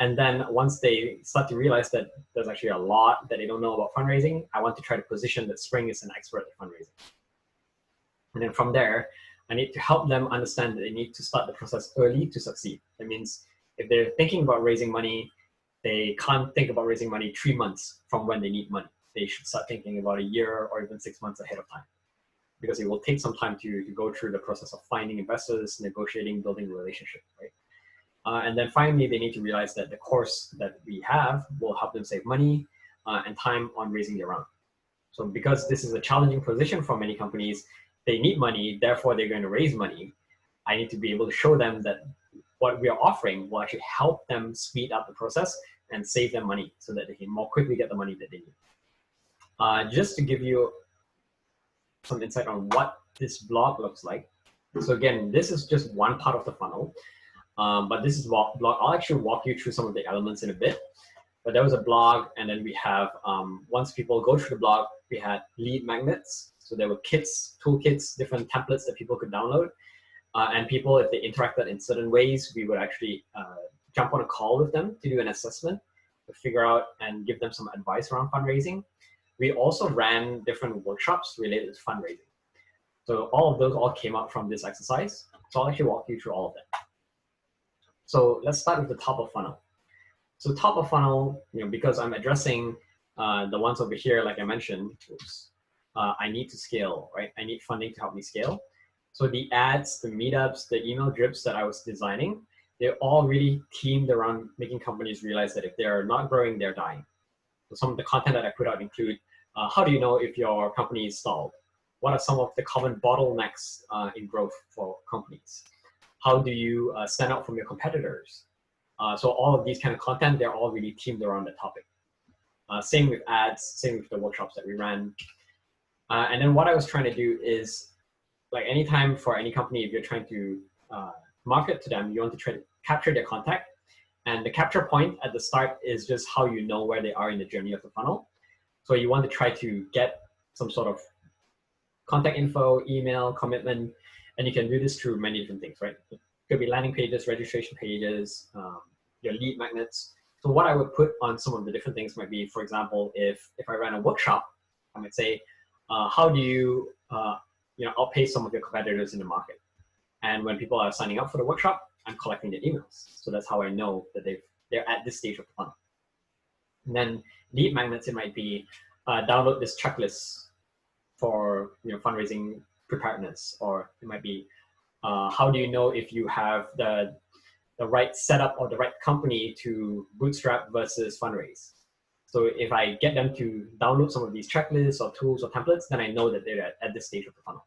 And then once they start to realize that there's actually a lot that they don't know about fundraising, I want to try to position that Spring is an expert at fundraising. And then from there, I need to help them understand that they need to start the process early to succeed. That means if they're thinking about raising money, they can't think about raising money 3 months from when they need money. They should start thinking about a year or even 6 months ahead of time, because it will take some time to go through the process of finding investors, negotiating, building a relationship, right? And then finally, they need to realize that the course that we have will help them save money and time on raising their round. So because this is a challenging position for many companies, they need money, therefore they're going to raise money. I need to be able to show them that what we are offering will actually help them speed up the process and save them money so that they can more quickly get the money that they need. Just to give you some insight on what this blog looks like. So again, this is just one part of the funnel, but this is blog. I'll actually walk you through some of the elements in a bit. But there was a blog, and then we have, once people go through the blog, we had lead magnets. So there were kits, toolkits, different templates that people could download. And people, if they interacted in certain ways, we would actually jump on a call with them to do an assessment, to figure out and give them some advice around fundraising. We also ran different workshops related to fundraising. So all of those all came out from this exercise. So I'll actually walk you through all of that. So let's start with the top of funnel. So top of funnel, because I'm addressing the ones over here, like I mentioned, I need to scale, right? I need funding to help me scale. So the ads, the meetups, the email drips that I was designing, they're all really themed around making companies realize that if they're not growing, they're dying. So some of the content that I put out include, how do you know if your company is stalled? What are some of the common bottlenecks in growth for companies? How do you stand out from your competitors? So all of these kind of content, they're all really themed around the topic. Same with ads, same with the workshops that we ran. And then what I was trying to do is, like anytime for any company, if you're trying to market to them, you want to try to capture their contact And the capture point at the start is just how you know where they are in the journey of the funnel. So you want to try to get some sort of contact info, email, commitment, and you can do this through many different things, right? It could be landing pages, registration pages, your lead magnets. So what I would put on some of the different things might be, for example, if I ran a workshop, I might say, how do you outpace some of your competitors in the market? And when people are signing up for the workshop, I'm collecting their emails. So that's how I know that they're at this stage of the funnel. And then lead magnets, it might be download this checklist for fundraising preparedness, or it might be how do you know if you have the right setup or the right company to bootstrap versus fundraise. So if I get them to download some of these checklists or tools or templates, then I know that they're at this stage of the funnel.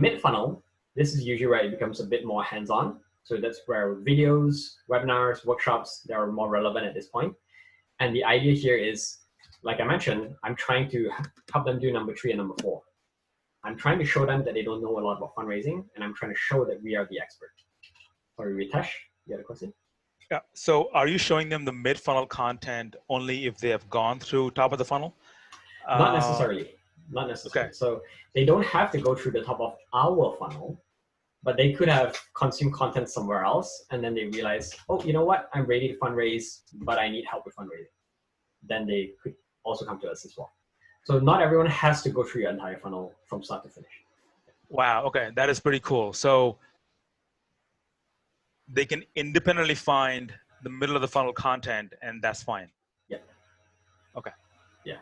Mid-funnel, this is usually where it becomes a bit more hands-on. So that's where videos, webinars, workshops, they are more relevant at this point. And the idea here is, like I mentioned, I'm trying to help them do number 3 and number 4. I'm trying to show them that they don't know a lot about fundraising, and I'm trying to show that we are the expert. Sorry, Ritesh, you had a question? Yeah. So are you showing them the mid-funnel content only if they have gone through top of the funnel? Not necessarily. Not necessarily. Okay. So they don't have to go through the top of our funnel, but they could have consumed content somewhere else, and then they realize, oh, you know what? I'm ready to fundraise, but I need help with fundraising. Then they could also come to us as well. So not everyone has to go through your entire funnel from start to finish. Wow. Okay. That is pretty cool. So they can independently find the middle of the funnel content, and that's fine. Yeah. Okay. Yeah.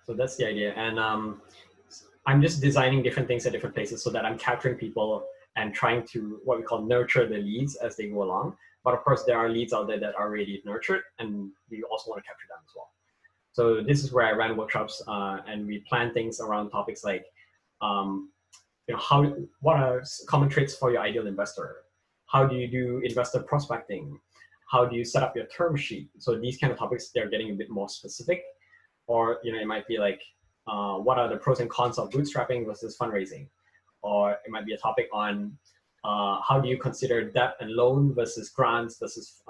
So that's the idea. And I'm just designing different things at different places so that I'm capturing people and trying to what we call nurture the leads as they go along. But of course, there are leads out there that are already nurtured, and we also want to capture them as well. So this is where I ran workshops, and we plan things around topics like, what are common traits for your ideal investor? How do you do investor prospecting? How do you set up your term sheet? So these kind of topics, they're getting a bit more specific. Or it might be like, what are the pros and cons of bootstrapping versus fundraising? Or it might be a topic on how do you consider debt and loan versus grants versus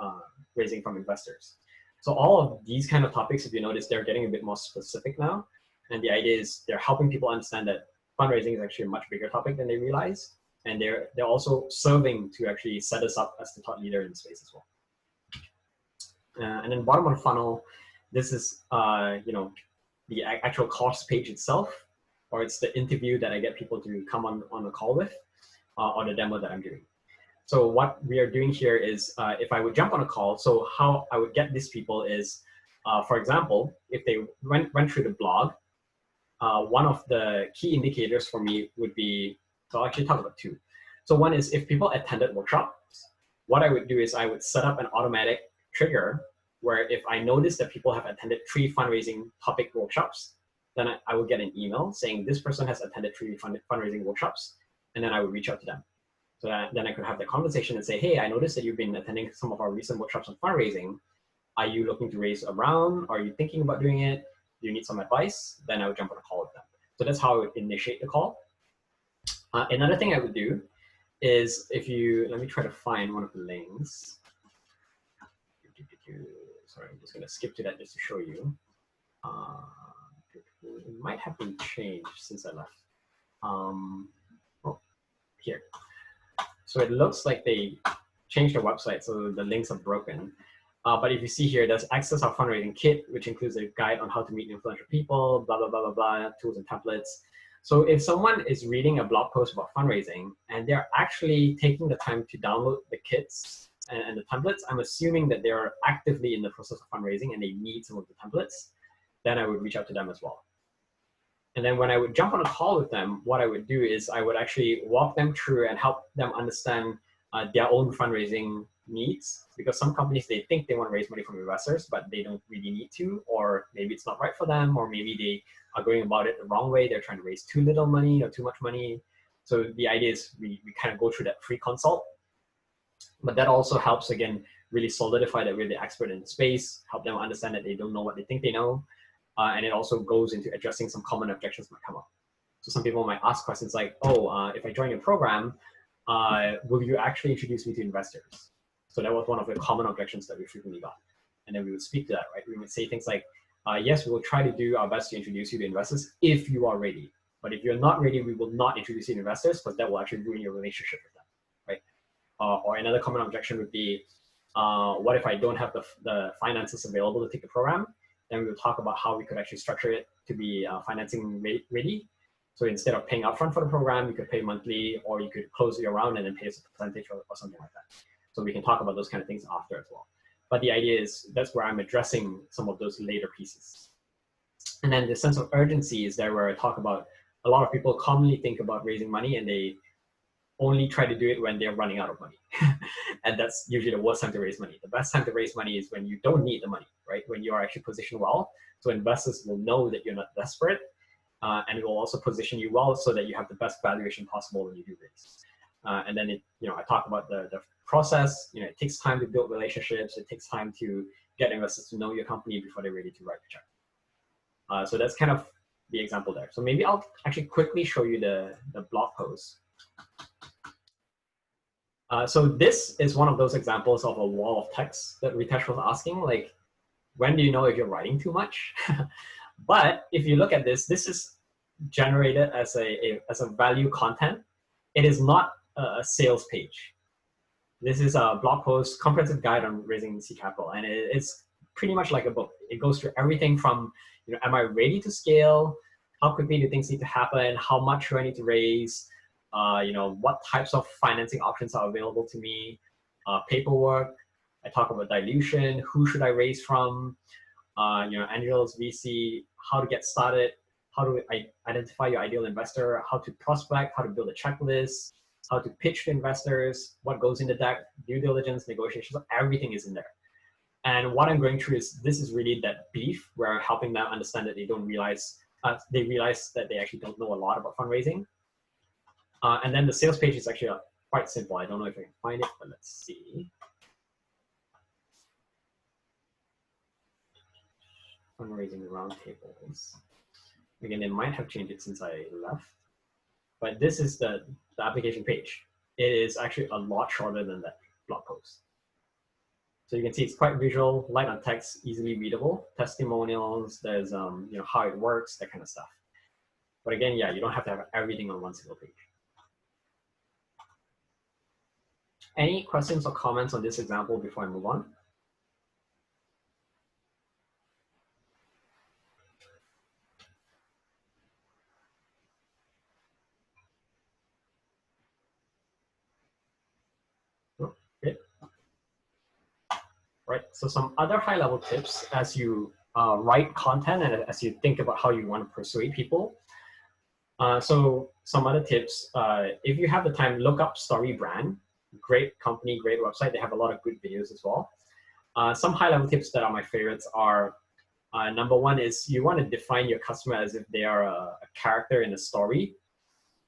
raising from investors. So all of these kind of topics, if you notice, they're getting a bit more specific now. And the idea is they're helping people understand that fundraising is actually a much bigger topic than they realize. And they're also serving to actually set us up as the thought leader in the space as well. And then bottom of the funnel, this is the actual course page itself, or it's the interview that I get people to come on a call with, or the demo that I'm doing. So what we are doing here is, if I would jump on a call, so how I would get these people is, for example, if they went through the blog, one of the key indicators for me would be, so I'll actually talk about 2. So one is if people attended workshops, what I would do is I would set up an automatic trigger where if I notice that people have attended 3 fundraising topic workshops, then I would get an email saying this person has attended 3 fundraising workshops, and then I would reach out to them. So then I could have the conversation and say, hey, I noticed that you've been attending some of our recent workshops on fundraising. Are you looking to raise a round? Are you thinking about doing it? Do you need some advice? Then I would jump on a call with them. So that's how I would initiate the call. Another thing I would do is let me try to find one of the links. Sorry, I'm just going to skip to that just to show you. It might have been changed since I left. Here. So it looks like they changed their website, so the links are broken. But if you see here, there's Access Our Fundraising Kit, which includes a guide on how to meet influential people, blah, blah, blah, blah, blah, tools and templates. So if someone is reading a blog post about fundraising and they're actually taking the time to download the kits and the templates, I'm assuming that they're actively in the process of fundraising and they need some of the templates, then I would reach out to them as well. And then when I would jump on a call with them, what I would do is I would actually walk them through and help them understand their own fundraising needs, because some companies, they think they want to raise money from investors, but they don't really need to, or maybe it's not right for them, or maybe they are going about it the wrong way. They're trying to raise too little money or too much money. So the idea is we kind of go through that free consult, but that also helps, again, really solidify that we're the expert in the space, help them understand that they don't know what they think they know. And it also goes into addressing some common objections that might come up. So some people might ask questions like, oh, if I join your program, will you actually introduce me to investors? So that was one of the common objections that we frequently got. And then we would speak to that, right? We would say things like, yes, we will try to do our best to introduce you to investors if you are ready. But if you're not ready, we will not introduce you to investors because that will actually ruin your relationship with them, right? Or another common objection would be, what if I don't have the finances available to take the program? Then we will talk about how we could actually structure it to be financing ready. So instead of paying upfront for the program, you could pay monthly, or you could close your round and then pay us a percentage or something like that. So we can talk about those kind of things after as well. But the idea is that's where I'm addressing some of those later pieces. And then the sense of urgency is there where I talk about a lot of people commonly think about raising money and they only try to do it when they're running out of money. And that's usually the worst time to raise money. The best time to raise money is when you don't need the money, right? When you are actually positioned well. So investors will know that you're not desperate, and it will also position you well so that you have the best valuation possible when you do raise. And then I talk about the process. It takes time to build relationships. It takes time to get investors to know your company before they're ready to write the check. So that's kind of the example there. So maybe I'll actually quickly show you the blog post. So this is one of those examples of a wall of text that Ritesh was asking, like, when do you know if you're writing too much? But if you look at this, this is generated as a value content. It is not a sales page. This is a blog post, comprehensive guide on raising seed capital, and it's pretty much like a book. It goes through everything from, am I ready to scale? How quickly do things need to happen? How much do I need to raise? What types of financing options are available to me? Paperwork. I talk about dilution. Who should I raise from? Angels, VC. How to get started? How to identify your ideal investor? How to prospect? How to build a checklist? How to pitch to investors? What goes in the deck? Due diligence, negotiations. Everything is in there. And what I'm going through is this is really that beef where I'm helping them understand that they realize that they actually don't know a lot about fundraising. And then the sales page is actually quite simple. I don't know if I can find it, but let's see. Fundraising roundtables. Again, they might have changed it since I left, but this is the application page. It is actually a lot shorter than that blog post. So you can see it's quite visual, light on text, easily readable. Testimonials, there's how it works, that kind of stuff. But again, yeah, you don't have to have everything on one single page. Any questions or comments on this example before I move on? Okay. Right, so some other high-level tips as you write content and as you think about how you want to persuade people. So some other tips, if you have the time, look up StoryBrand. Great company, great website. They have a lot of good videos as well. Some high-level tips that are my favorites are, number one is you want to define your customer as if they are a character in a story.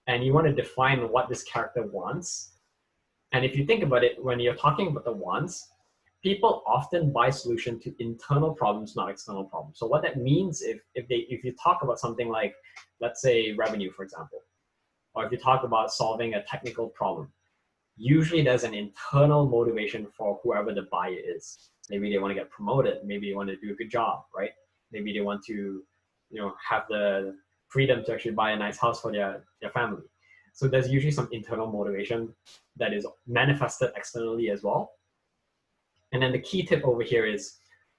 And you want to define what this character wants. And if you think about it, when you're talking about the wants, people often buy solutions to internal problems, not external problems. So what that means, if you talk about something like, let's say revenue, for example, or if you talk about solving a technical problem, usually there's an internal motivation for whoever the buyer is. Maybe they want to get promoted. Maybe they want to do a good job, right? Maybe they want to, have the freedom to actually buy a nice house for their family. So there's usually some internal motivation that is manifested externally as well. And then the key tip over here is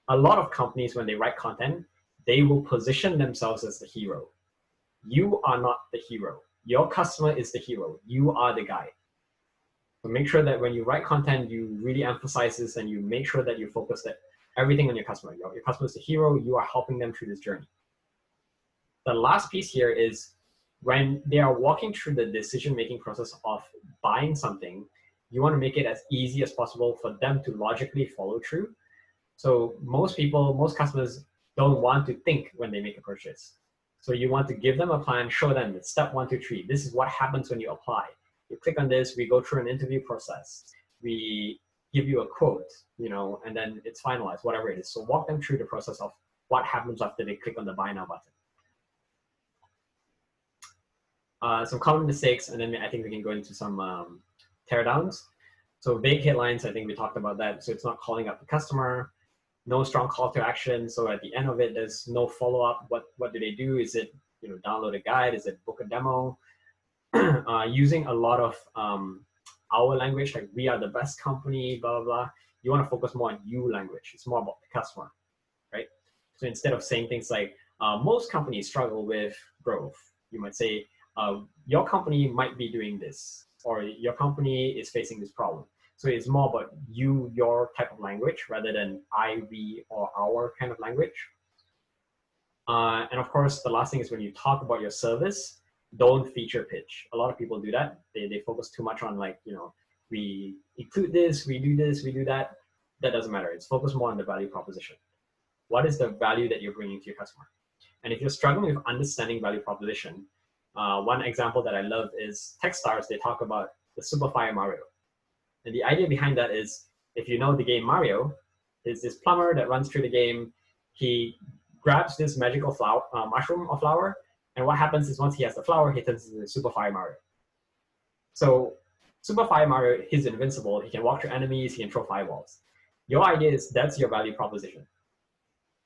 a lot of companies, when they write content, they will position themselves as the hero. You are not the hero. Your customer is the hero. You are the guy. So make sure that when you write content, you really emphasize this and you make sure that you focus that everything on your customer. Your customer is the hero. You are helping them through this journey. The last piece here is when they are walking through the decision-making process of buying something, you want to make it as easy as possible for them to logically follow through. So most customers don't want to think when they make a purchase. So you want to give them a plan, show them that step 1, 2, 3. This is what happens when you apply. You click on this, we go through an interview process. We give you a quote, and then it's finalized, whatever it is. So walk them through the process of what happens after they click on the buy now button. Some common mistakes, and then I think we can go into some teardowns. So vague headlines, I think we talked about that. So it's not calling up the customer, no strong call to action. So at the end of it, there's no follow-up. What do they do? Is it, download a guide? Is it book a demo? Using a lot of our language, like we are the best company, blah, blah, blah. You want to focus more on you language. It's more about the customer, right? So instead of saying things like, most companies struggle with growth, you might say, your company might be doing this, or your company is facing this problem. So it's more about you, your type of language, rather than I, we, or our kind of language. And of course, the last thing is when you talk about your service, don't feature pitch. A lot of people do that. They focus too much on like, we include this, we do this, we do that. That doesn't matter. It's focused more on the value proposition. What is the value that you're bringing to your customer? And if you're struggling with understanding value proposition, one example that I love is Techstars. They talk about the Super Fire Mario. And the idea behind that is, if you know the game Mario, there's this plumber that runs through the game. He grabs this magical flower, mushroom or flower, and what happens is once he has the flower, he turns into Super Fire Mario. So Super Fire Mario, he's invincible. He can walk through enemies. He can throw fireballs. Your idea is that's your value proposition.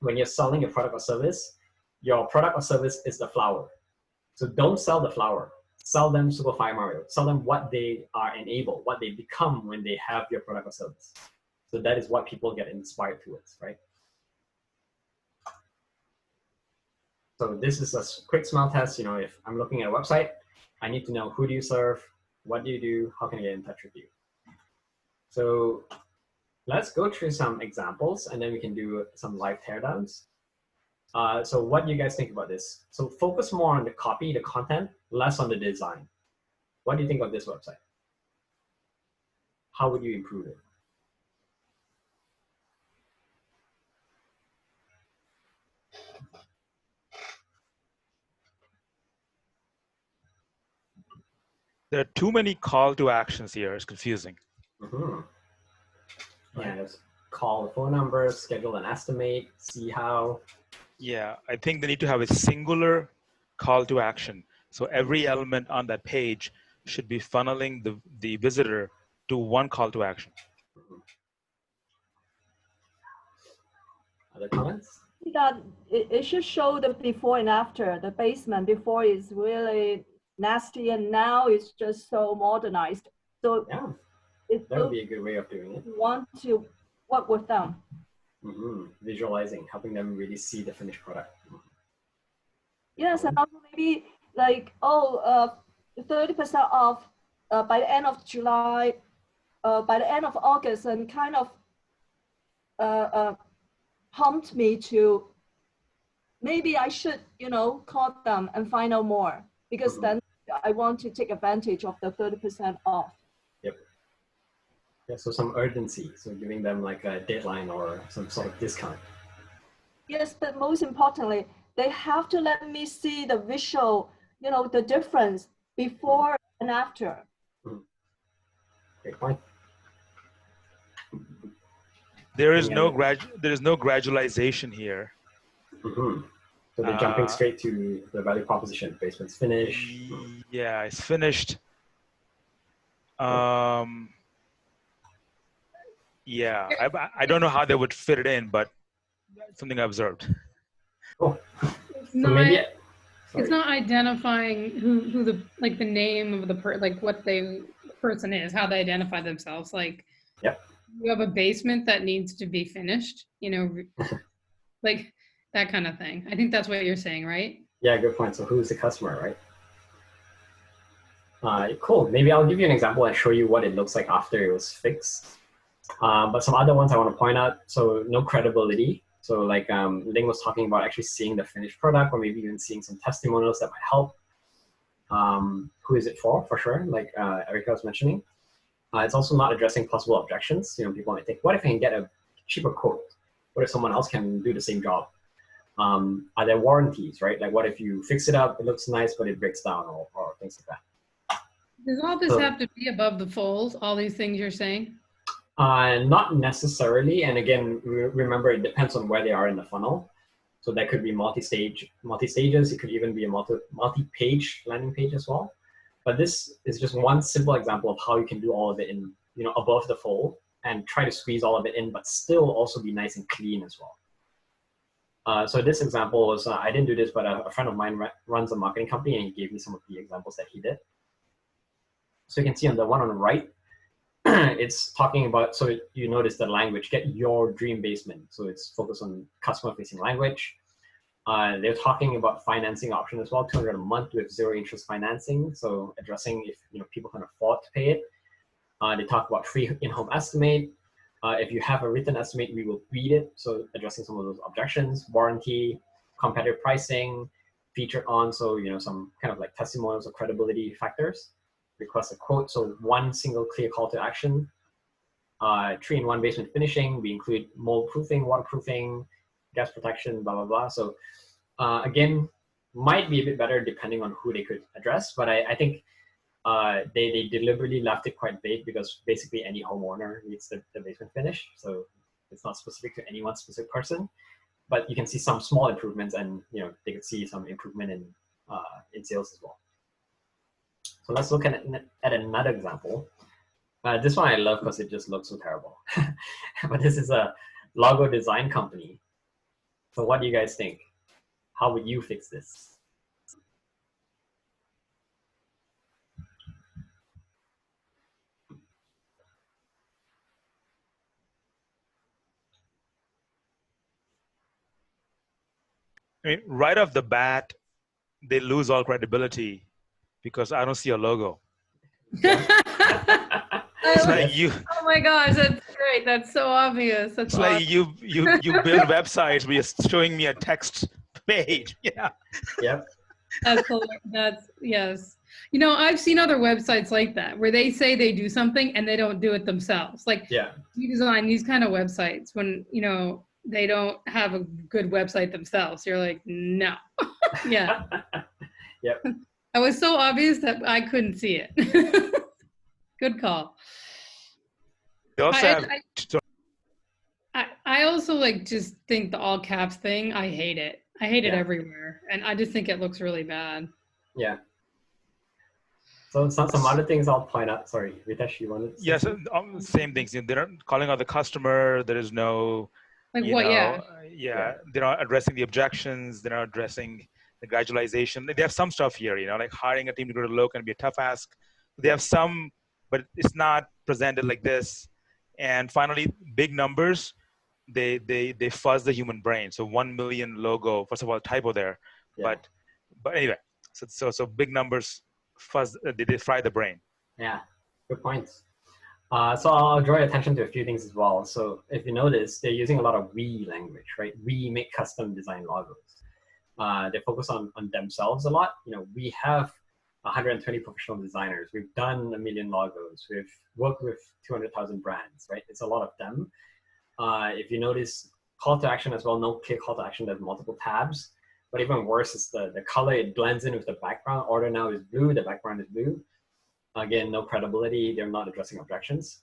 When you're selling a product or service, your product or service is the flower. So don't sell the flower. Sell them Super Fire Mario. Sell them what they are enabled, what they become when they have your product or service. So that is what people get inspired towards, right? So this is a quick smell test. If I'm looking at a website, I need to know who do you serve, what do you do, how can I get in touch with you? So let's go through some examples, and then we can do some live teardowns. So what do you guys think about this? So focus more on the copy, the content, less on the design. What do you think of this website? How would you improve it? There are too many call to actions here. It's confusing. Mm-hmm. Yeah, just call the phone number, schedule an estimate, see how. Yeah, I think they need to have a singular call to action. So every element on that page should be funneling the visitor to one call to action. Other comments? That it should show the before and after. The basement before is really nasty, and now it's just so modernized. So yeah, that would be a good way of doing it. You want to work with them. Mm-hmm. Visualizing, helping them really see the finished product. Mm-hmm. Yes, and also maybe like 30% off by the end of July, by the end of August, and kind of prompt me to maybe I should, call them and find out more, because then I want to take advantage of the 30% off. Yep. Yeah, so some urgency. So giving them like a deadline or some sort of discount. Yes, but most importantly, they have to let me see the visual, the difference before and after. Great point. There is no gradualization here. Mm-hmm. So they're jumping straight to the value proposition. Basement's finished. Yeah, it's finished. Yeah, I don't know how they would fit it in, but something I observed. Cool. It's not identifying who the the name of the what the person is, how they identify themselves. Like, yep. You have a basement that needs to be finished, like that kind of thing. I think that's what you're saying, right? Yeah, good point. So who's the customer, right? Cool. Maybe I'll give you an example and show you what it looks like after it was fixed. But some other ones I want to point out. So no credibility. So like Ling was talking about actually seeing the finished product, or maybe even seeing some testimonials that might help. Who is it for sure, like Erica was mentioning. It's also not addressing possible objections. People might think, what if I can get a cheaper quote? What if someone else can do the same job? Are there warranties, right? Like what if you fix it up, it looks nice, but it breaks down or things like that. Does all this have to be above the fold, all these things you're saying? Not necessarily. And again, remember, it depends on where they are in the funnel. So that could be multi-stages. It could even be a multi-page landing page as well. But this is just one simple example of how you can do all of it in above the fold and try to squeeze all of it in, but still also be nice and clean as well. So this example was, I didn't do this, but a friend of mine runs a marketing company, and he gave me some of the examples that he did. So you can see on the one on the right, it's talking about, so you notice the language, get your dream basement. So it's focused on customer facing language. They're talking about financing option as well, $200 a month with 0 interest financing. So addressing if people can afford to pay it. They talk about free in-home estimate. If you have a written estimate, we will read it. So addressing some of those objections, warranty, competitive pricing, featured on. So some kind of like testimonials or credibility factors. Request a quote. So one single clear call to action. 3-in-1 basement finishing. We include mold proofing, waterproofing, gas protection, blah, blah, blah. So again, might be a bit better depending on who they could address. But I think they deliberately left it quite vague because basically any homeowner needs the basement finish. So it's not specific to any one specific person. But you can see some small improvements, and they could see some improvement in sales as well. So let's look at another example. This one I love because it just looks so terrible. But this is a logo design company. So what do you guys think? How would you fix this? I mean, right off the bat, they lose all credibility because I don't see a logo. It's like you. Oh my gosh, that's great. That's so obvious. That's It's awesome. like you build websites, but you're showing me a text page. Yeah. Yep. That's yes. I've seen other websites like that where they say they do something and they don't do it themselves. Like you design these kind of websites when they don't have a good website themselves. You're like, no. Yeah. Yep. It was so obvious that I couldn't see it. Good call. They also have. I also just think the all caps thing. I hate it. I hate it everywhere, and I just think it looks really bad. Yeah. So some other things I'll point out. Sorry, Ritesh, you wanted to say? Yes, same things. They're not calling out the customer. There is no. Like what? They're not addressing the objections. They're not addressing the gradualization. They have some stuff here, like hiring a team to go to low can be a tough ask. They have some, but it's not presented like this. And finally, big numbers. They fuzz the human brain. So 1 million logo. First of all, typo there, but anyway. So big numbers fuzz. They fry the brain. Yeah, good points. So I'll draw your attention to a few things as well. So if you notice, they're using a lot of we language, right? We make custom design logos. They focus on themselves a lot. We have 120 professional designers. We've done 1 million logos. We've worked with 200,000 brands, right? It's a lot of them. If you notice, call to action as well, no clear call to action, there's multiple tabs. But even worse is the color, it blends in with the background. Order now is blue, the background is blue. Again, no credibility, they're not addressing objections.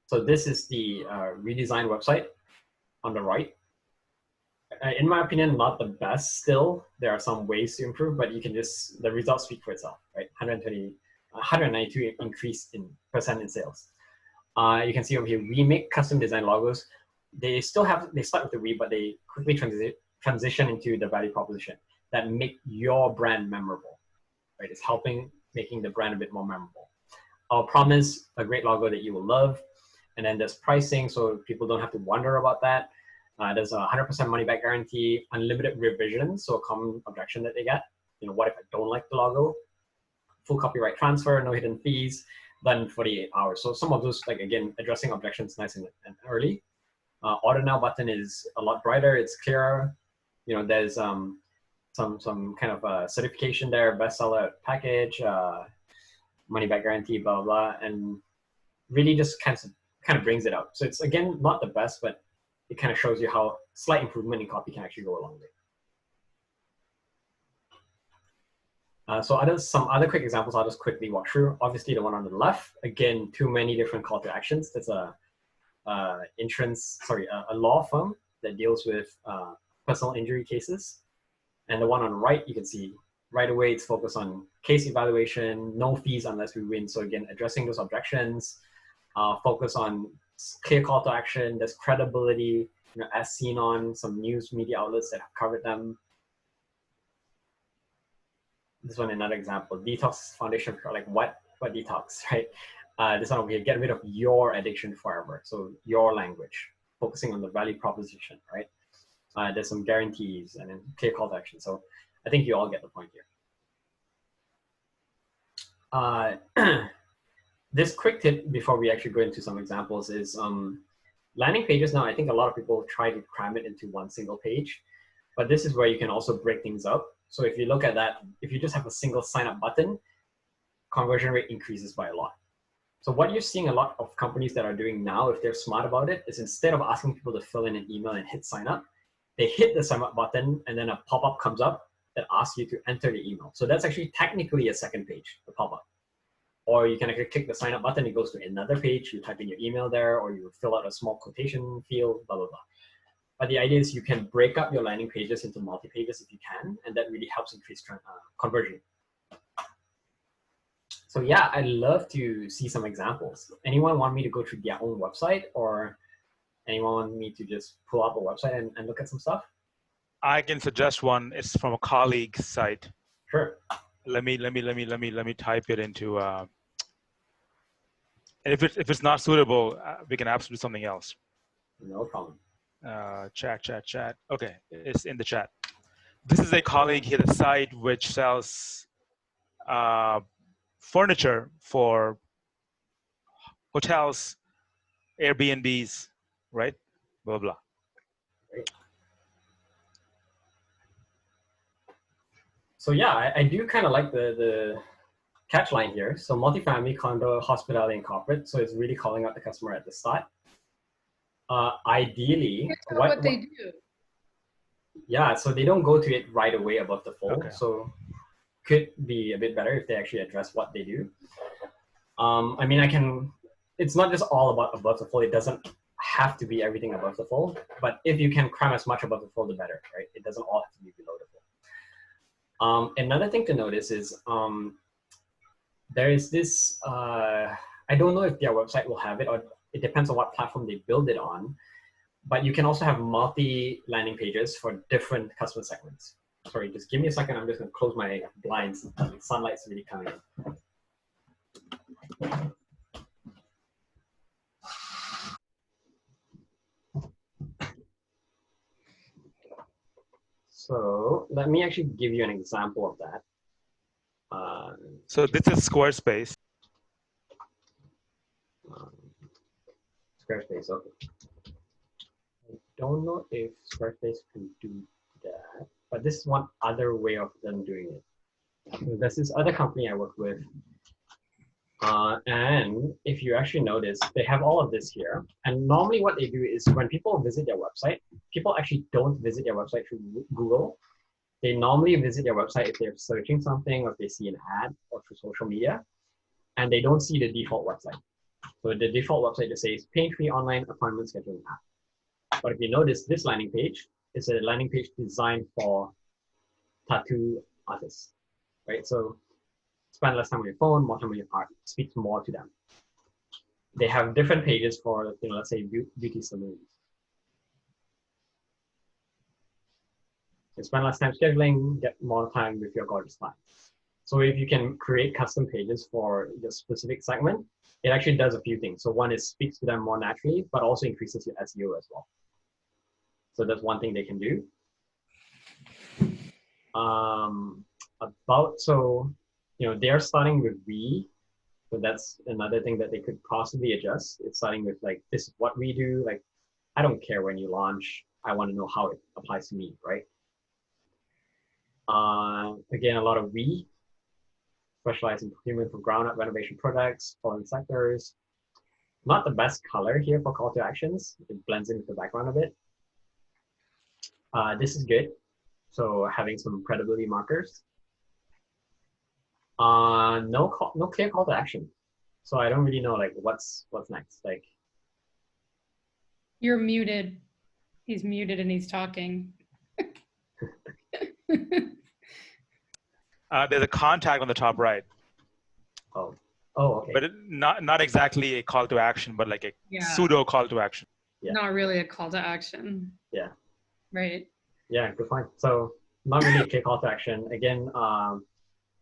So this is the redesigned website on the right. In my opinion, not the best still. There are some ways to improve, but you can the results speak for itself, right? 192 increase in % in sales. You can see over here, we make custom design logos. They start with the we, but they quickly transition into the value proposition that make your brand memorable, right? It's making the brand a bit more memorable. I'll promise a great logo that you will love. And then there's pricing, so people don't have to wonder about that. There's a 100% money back guarantee, unlimited revisions, so a common objection that they get. What if I don't like the logo? Full copyright transfer, no hidden fees, done in 48 hours. So some of those, again, addressing objections nice and early. Order now button is a lot brighter, it's clearer. There's some kind of certification there, bestseller package, money back guarantee, blah, blah, and really just kind of brings it out. So it's, again, not the best, but it kind of shows you how slight improvement in copy can actually go a long way. So some other quick examples I'll just quickly walk through. Obviously, the one on the left, again, too many different call to actions. There's a law firm that deals with personal injury cases. And the one on the right, you can see right away it's focused on case evaluation, no fees unless we win. So again, addressing those objections. focus on clear call to action. There's credibility, as seen on some news media outlets that have covered them. This one, another example, detox foundation, like what detox, right? This one over here, get rid of your addiction forever. So your language, focusing on the value proposition, right? There's some guarantees and then clear call to action. So I think you all get the point here. This quick tip before we actually go into some examples is landing pages. Now, I think a lot of people try to cram it into one single page, but this is where you can also break things up. So if you look at that, if you just have a single sign up button, conversion rate increases by a lot. So what you're seeing a lot of companies that are doing now, if they're smart about it, is instead of asking people to fill in an email and hit sign up, they hit the sign up button and then a pop-up comes up that asks you to enter the email. So that's actually technically a second page, the pop-up. Or you can actually click the sign up button, it goes to another page, you type in your email there, or you fill out a small quotation field, blah, blah, blah. But the idea is you can break up your landing pages into multi-pages if you can, and that really helps increase conversion. So yeah, I'd love to see some examples. Anyone want me to go through their own website, or anyone want me to just pull up a website and look at some stuff? I can suggest one. It's from a colleague's site. Sure. Let me type it into. And if it's not suitable, we can absolutely do something else. No problem. Chat. Okay, it's in the chat. This is a colleague. He has a site which sells furniture for hotels, Airbnbs, right? Blah, blah. Great. So yeah, I do kind of like the catch line here. So multifamily, condo, hospitality, and corporate. So it's really calling out the customer at the start. Ideally, what they do. Yeah, so they don't go to it right away above the fold. Okay. So could be a bit better if they actually address what they do. I mean, it's not just all about above the fold. It doesn't have to be everything above the fold, but if you can cram as much above the fold, the better, right? It doesn't all have to be below the fold. Another thing to notice is there is this, I don't know if their website will have it, or it depends on what platform they build it on, but you can also have multi-landing pages for different customer segments. Sorry, just give me a second. I'm just going to close my blinds. The sunlight's really coming in. So let me actually give you an example of that. So this is Squarespace. Squarespace, okay. I don't know if Squarespace can do that, but this is one other way of them doing it. So there's this other company I work with, and if you actually notice, they have all of this here. And normally what they do is when people visit their website, people actually don't visit their website through Google. They normally visit their website if they're searching something, or if they see an ad, or through social media, and they don't see the default website. So the default website just says pain-free online appointment scheduling app. But if you notice, this landing page is a landing page designed for tattoo artists, right? So spend less time on your phone, more time on your art, speaks more to them. They have different pages for, let's say beauty salons. So spend less time scheduling, get more time with your gorgeous clients. So if you can create custom pages for your specific segment, it actually does a few things. So one is speaks to them more naturally, but also increases your SEO as well. So that's one thing they can do. They're starting with we. So that's another thing that they could possibly adjust. It's starting with like, this is what we do. Like, I don't care when you launch. I want to know how it applies to me, right? Again, a lot of we. Specialize in procurement for ground-up renovation products, following sectors. Not the best color here for call to actions. It blends in with the background a bit. This is good. So having some credibility markers. No clear call to action. So I don't really know like what's next. Like, you're muted. He's muted and he's talking. There's a contact on the top right. Oh. Oh, okay. But not exactly a call to action, but like a pseudo call to action. Yeah. Not really a call to action. Yeah. Right. Yeah, good point. So not really a clear call to action. Again,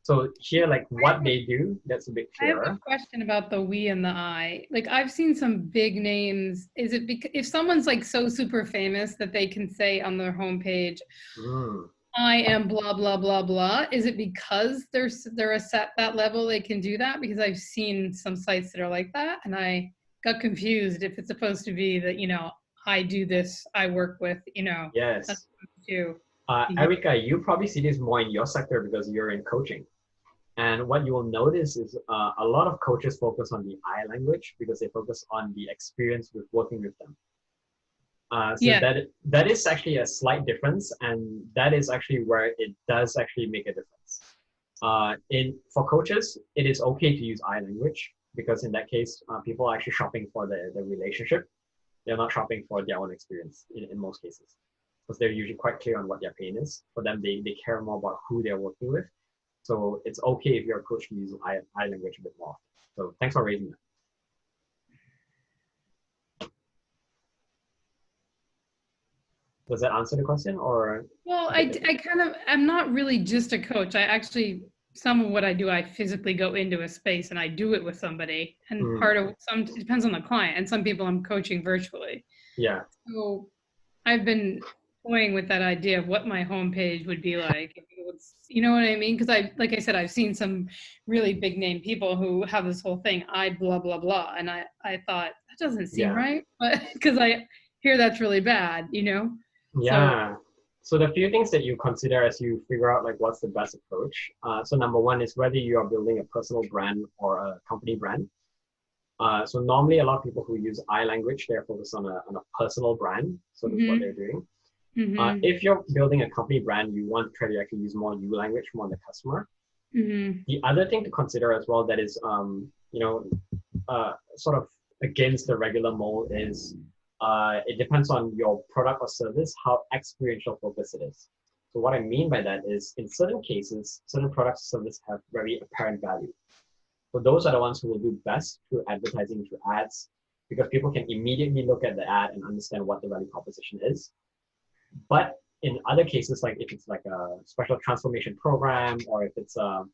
so here, like what they do, that's a bit I have a clearer. question about the we and the I. Like I've seen some big names. Is it because if someone's like so super famous that they can say on their homepage, Mm. I am blah blah blah blah? Is it because they're a set that level they can do that? Because I've seen some sites that are like that, and I got confused if it's supposed to be that I do this, I work with that's Yes. too. Erica, you probably see this more in your sector because you're in coaching. And what you will notice is a lot of coaches focus on the I language because they focus on the experience with working with them. That is actually a slight difference, and that is actually where it does actually make a difference. For coaches, it is okay to use I language because in that case, people are actually shopping for the relationship. They're not shopping for their own experience in most cases, because they're usually quite clear on what their pain is. For them, they care more about who they're working with. So it's okay if you're a coach to use I language a bit more. So thanks for raising that. Does that answer the question, or? Well, I'm not really just a coach. I actually, some of what I do, I physically go into a space and I do it with somebody. And it depends on the client. And some people I'm coaching virtually. Yeah. So I've been toying with that idea of what my homepage would be like. You know what I mean? Because like I said, I've seen some really big name people who have this whole thing, I blah, blah, blah. And I thought, that doesn't seem right. But because I hear that's really bad, Yeah. So the few things that you consider as you figure out like what's the best approach. So number one is whether you are building a personal brand or a company brand. So normally a lot of people who use I language, they're focused on a personal brand. So that's what they're doing. If you're building a company brand, you want to try to actually use more you language more on the customer. The other thing to consider as well that is, sort of against the regular mold is it depends on your product or service, how experiential focused it is. So what I mean by that is in certain cases, certain products or services have very apparent value. So those are the ones who will do best through advertising, through ads, because people can immediately look at the ad and understand what the value proposition is. But in other cases, like if it's like a special transformation program, or if it's a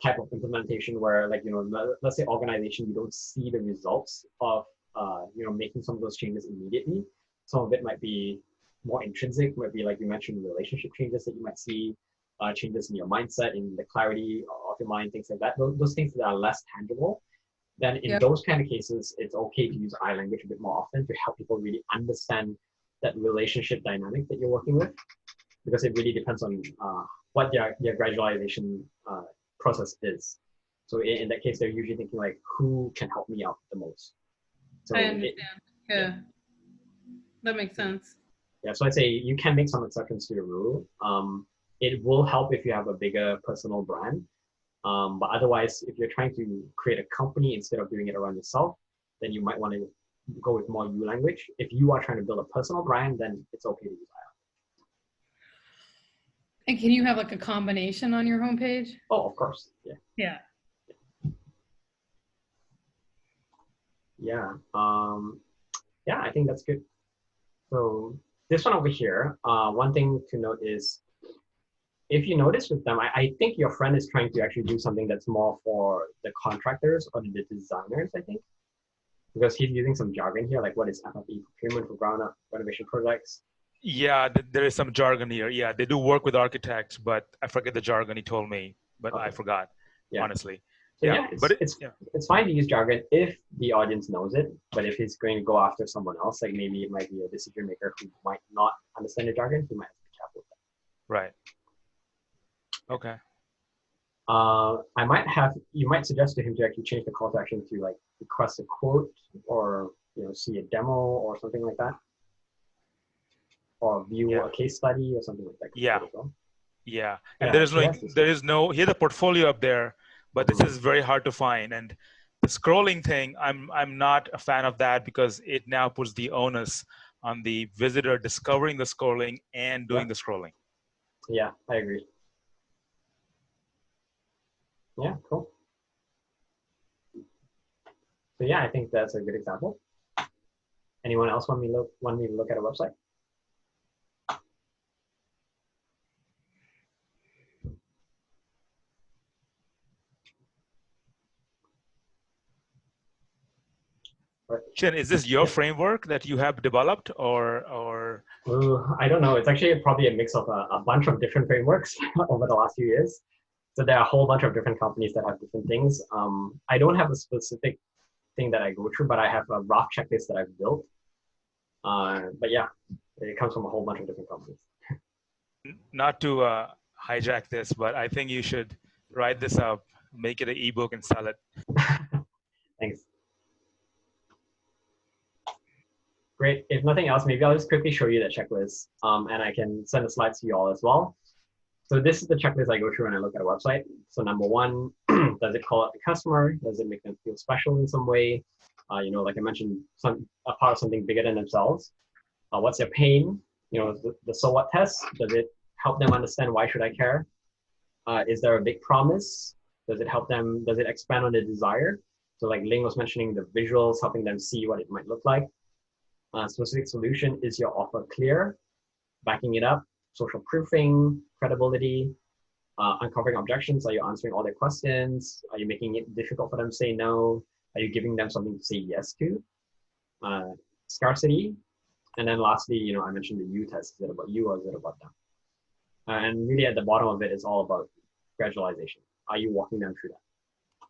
type of implementation where, like, let's say organization, you don't see the results of, making some of those changes immediately. Some of it might be more intrinsic, might be like you mentioned, relationship changes that you might see, changes in your mindset, in the clarity of your mind, things like that. Those things that are less tangible. Then in those kind of cases, it's okay to use I language a bit more often to help people really understand that relationship dynamic that you're working with, because it really depends on what their gradualization process is. So in that case, they're usually thinking like, who can help me out the most? So I understand. That makes sense. Yeah, so I'd say you can make some exceptions to the rule. It will help if you have a bigger personal brand. But otherwise, if you're trying to create a company instead of doing it around yourself, then you might want to go with more you language. If you are trying to build a personal brand, then it's okay to use I. And can you have like a combination on your homepage? Oh, of course. Yeah. Yeah. Yeah. Yeah, I think that's good. So this one over here, one thing to note is, if you notice with them, I think your friend is trying to actually do something that's more for the contractors or the designers, I think. Because he's using some jargon here, like what is FFE, procurement for ground up renovation projects. Yeah, there is some jargon here. Yeah, they do work with architects, but I forget the jargon he told me, but I forgot, honestly. So it's fine to use jargon if the audience knows it, but if he's going to go after someone else, like maybe it might be a decision maker who might not understand the jargon, he might have to be careful with that. Right. Okay. You might suggest to him to actually change the call to action to like request a quote, or see a demo or something like that, or view a case study or something like that. Yeah. And there is no he had a portfolio up there, but this is very hard to find. And the scrolling thing, I'm not a fan of that, because it now puts the onus on the visitor discovering the scrolling and doing the scrolling. Yeah, I agree. Yeah, cool. So yeah, I think that's a good example. Anyone else want me to look at a website? Chin, is this your framework that you have developed, or? Ooh, I don't know. It's actually probably a mix of a bunch of different frameworks over the last few years. So there are a whole bunch of different companies that have different things. I don't have a specific thing that I go through, but I have a rough checklist that I've built. But yeah, it comes from a whole bunch of different companies. Not to hijack this, but I think you should write this up, make it an ebook, and sell it. Thanks. Great. If nothing else, maybe I'll just quickly show you that checklist, and I can send the slides to you all as well. So this is the checklist I go through when I look at a website. So number one, does it call out the customer? Does it make them feel special in some way? You know, like I mentioned, a part of something bigger than themselves. What's their pain? You know, the so what test. Does it help them understand why should I care? Is there a big promise? Does it help them? Does it expand on the desire? So like Ling was mentioning, the visuals, helping them see what it might look like. Specific solution, is your offer clear? Backing it up, social proofing, credibility, uncovering objections. Are you answering all their questions? Are you making it difficult for them to say no? Are you giving them something to say yes to? Scarcity. And then lastly, you know, I mentioned the U test. Is it about you or is it about them? And really at the bottom of it is all about gradualization. Are you walking them through that?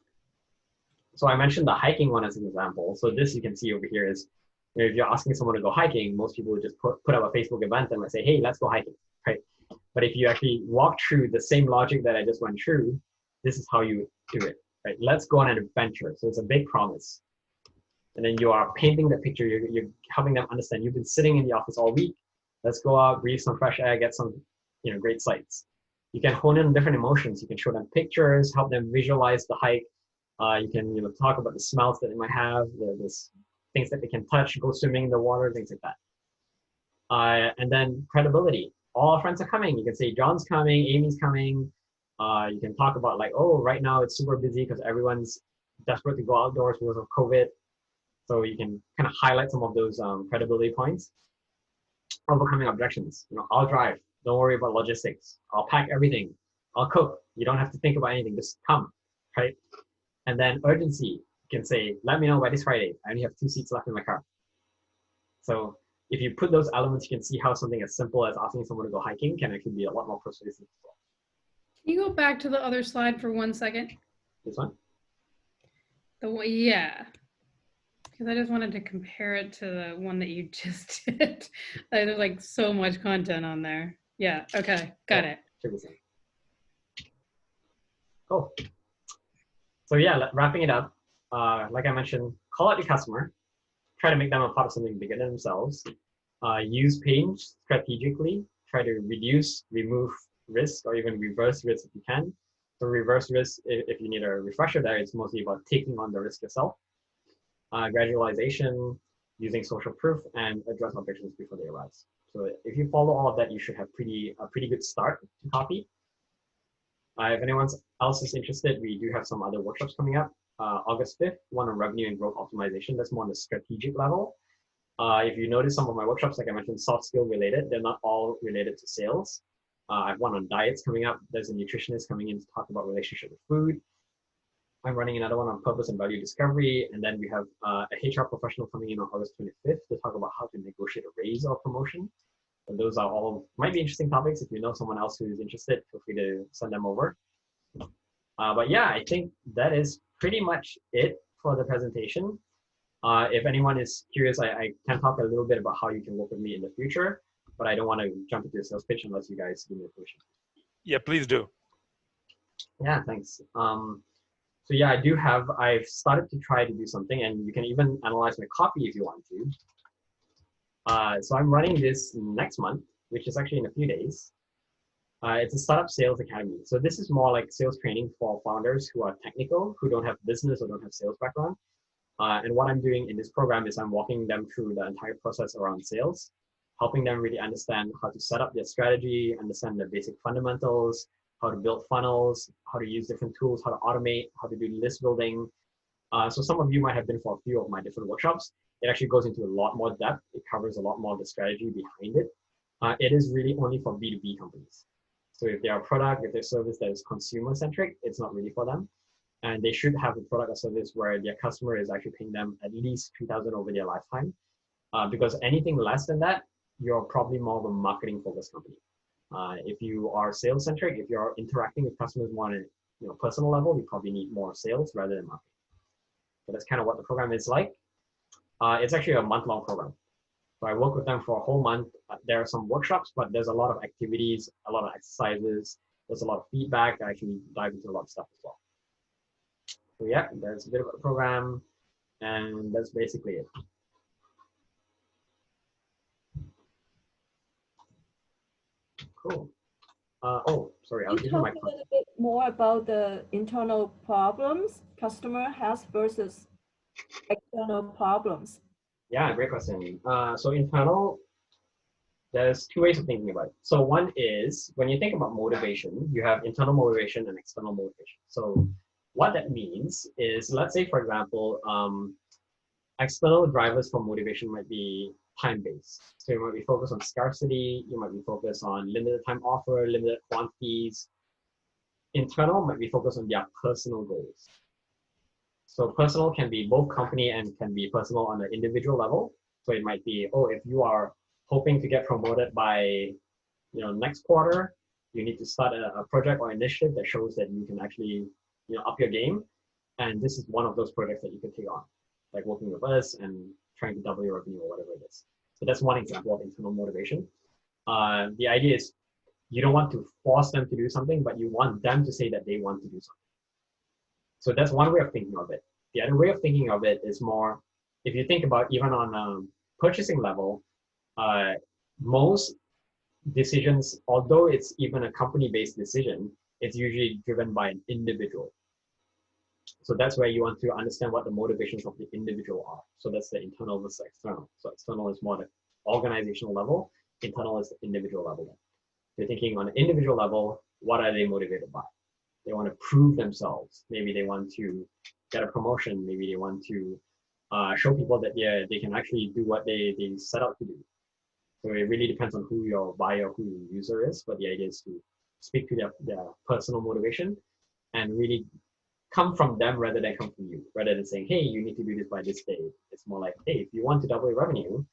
So I mentioned the hiking one as an example. So this you can see over here is, you know, if you're asking someone to go hiking, most people would just put up a Facebook event and say, hey, let's go hiking, right? But if you actually walk through the same logic that I just went through, this is how you do it, right? Let's go on an adventure. So it's a big promise. And then you are painting the picture. You're helping them understand. You've been sitting in the office all week. Let's go out, breathe some fresh air, get some, you know, great sights. You can hone in on different emotions. You can show them pictures, help them visualize the hike. You can, you know, talk about the smells that they might have, the things that they can touch, go swimming in the water, things like that. And then credibility. All our friends are coming. You can say John's coming, Amy's coming. You can talk about like, oh, right now it's super busy because everyone's desperate to go outdoors because of COVID. So you can kind of highlight some of those credibility points. Overcoming objections. You know, I'll drive. Don't worry about logistics. I'll pack everything. I'll cook. You don't have to think about anything. Just come, right? And then urgency. You can say, let me know by this Friday. I only have 2 seats left in my car. So if you put those elements, you can see how something as simple as asking someone to go hiking can actually be a lot more persuasive as well. Can you go back to the other slide for 1 second? This one? Yeah. Because I just wanted to compare it to the one that you just did. There's like so much content on there. Yeah, okay, got it. Cool. So yeah, wrapping it up, like I mentioned, call out the customer, try to make them a part of something bigger than themselves, use pain strategically, try to reduce, remove risk, or even reverse risk if you can. So reverse risk, if you need a refresher there, it's mostly about taking on the risk yourself. Gradualization, using social proof, and address objections before they arise. So if you follow all of that, you should have a pretty good start to copy. If anyone else is interested, we do have some other workshops coming up. August 5th, one on revenue and growth optimization. That's more on the strategic level. If you notice some of my workshops, like I mentioned, soft skill related, they're not all related to sales. I have one on diets coming up. There's a nutritionist coming in to talk about relationship with food. I'm running another one on purpose and value discovery. And then we have a HR professional coming in on August 25th to talk about how to negotiate a raise or promotion. And those are all, might be interesting topics. If you know someone else who is interested, feel free to send them over. But yeah, I think that is pretty much it for the presentation. If anyone is curious, I can talk a little bit about how you can work with me in the future, but I don't want to jump into a sales pitch unless you guys give me a permission. Yeah, please do. Yeah, thanks. So yeah, I've started to try to do something, and you can even analyze my copy if you want to. So I'm running this next month, which is actually in a few days. It's a startup sales academy. So this is more like sales training for founders who are technical, who don't have business or don't have sales background. And what I'm doing in this program is I'm walking them through the entire process around sales, helping them really understand how to set up their strategy, understand the basic fundamentals, how to build funnels, how to use different tools, how to automate, how to do list building, So some of you might have been for a few of my different workshops. It actually goes into a lot more depth. It covers a lot more of the strategy behind it. It is really only for B2B companies. So if they're a product, if they're a service that is consumer-centric, it's not really for them. And they should have a product or service where their customer is actually paying them at least $2,000 over their lifetime. Because anything less than that, you're probably more of a marketing-focused company. If you are sales-centric, if you're interacting with customers more on a personal level, you probably need more sales rather than marketing. So that's kind of what the program is like. It's actually a month-long program. So I work with them for a whole month. There are some workshops, but there's a lot of activities, a lot of exercises. There's a lot of feedback. I actually dive into a lot of stuff as well. So yeah, there's a bit of a program, and that's basically it. Cool. Oh, sorry, I'll You give you my talk a little bit more about the internal problems customer has versus external problems. Yeah, great question. So internal, there's two ways of thinking about it. So one is when you think about motivation, you have internal motivation and external motivation. So what that means is, let's say, for example, external drivers for motivation might be time-based. So you might be focused on scarcity, you might be focused on limited time offer, limited quantities. Internal might be focused on their personal goals. So personal can be both company and can be personal on an individual level. So it might be, oh, if you are hoping to get promoted by next quarter, you need to start a project or initiative that shows that you can actually up your game. And this is one of those projects that you can take on, like working with us and trying to double your revenue or whatever it is. So that's one example of internal motivation. The idea is you don't want to force them to do something, but you want them to say that they want to do something. So that's one way of thinking of it. The other way of thinking of it is more, if you think about even on a purchasing level, most decisions, although it's even a company-based decision, it's usually driven by an individual. So that's where you want to understand what the motivations of the individual are. So that's the internal versus external. So external is more the organizational level, internal is the individual level. You're thinking on an individual level, what are they motivated by? They want to prove themselves. Maybe they want to get a promotion. Maybe they want to show people that they can actually do what they set out to do. So it really depends on who your buyer, who your user is, but the idea is to speak to their personal motivation and really come from them rather than come from you, rather than saying, hey, you need to do this by this day. It's more like, hey, if you want to double your revenue,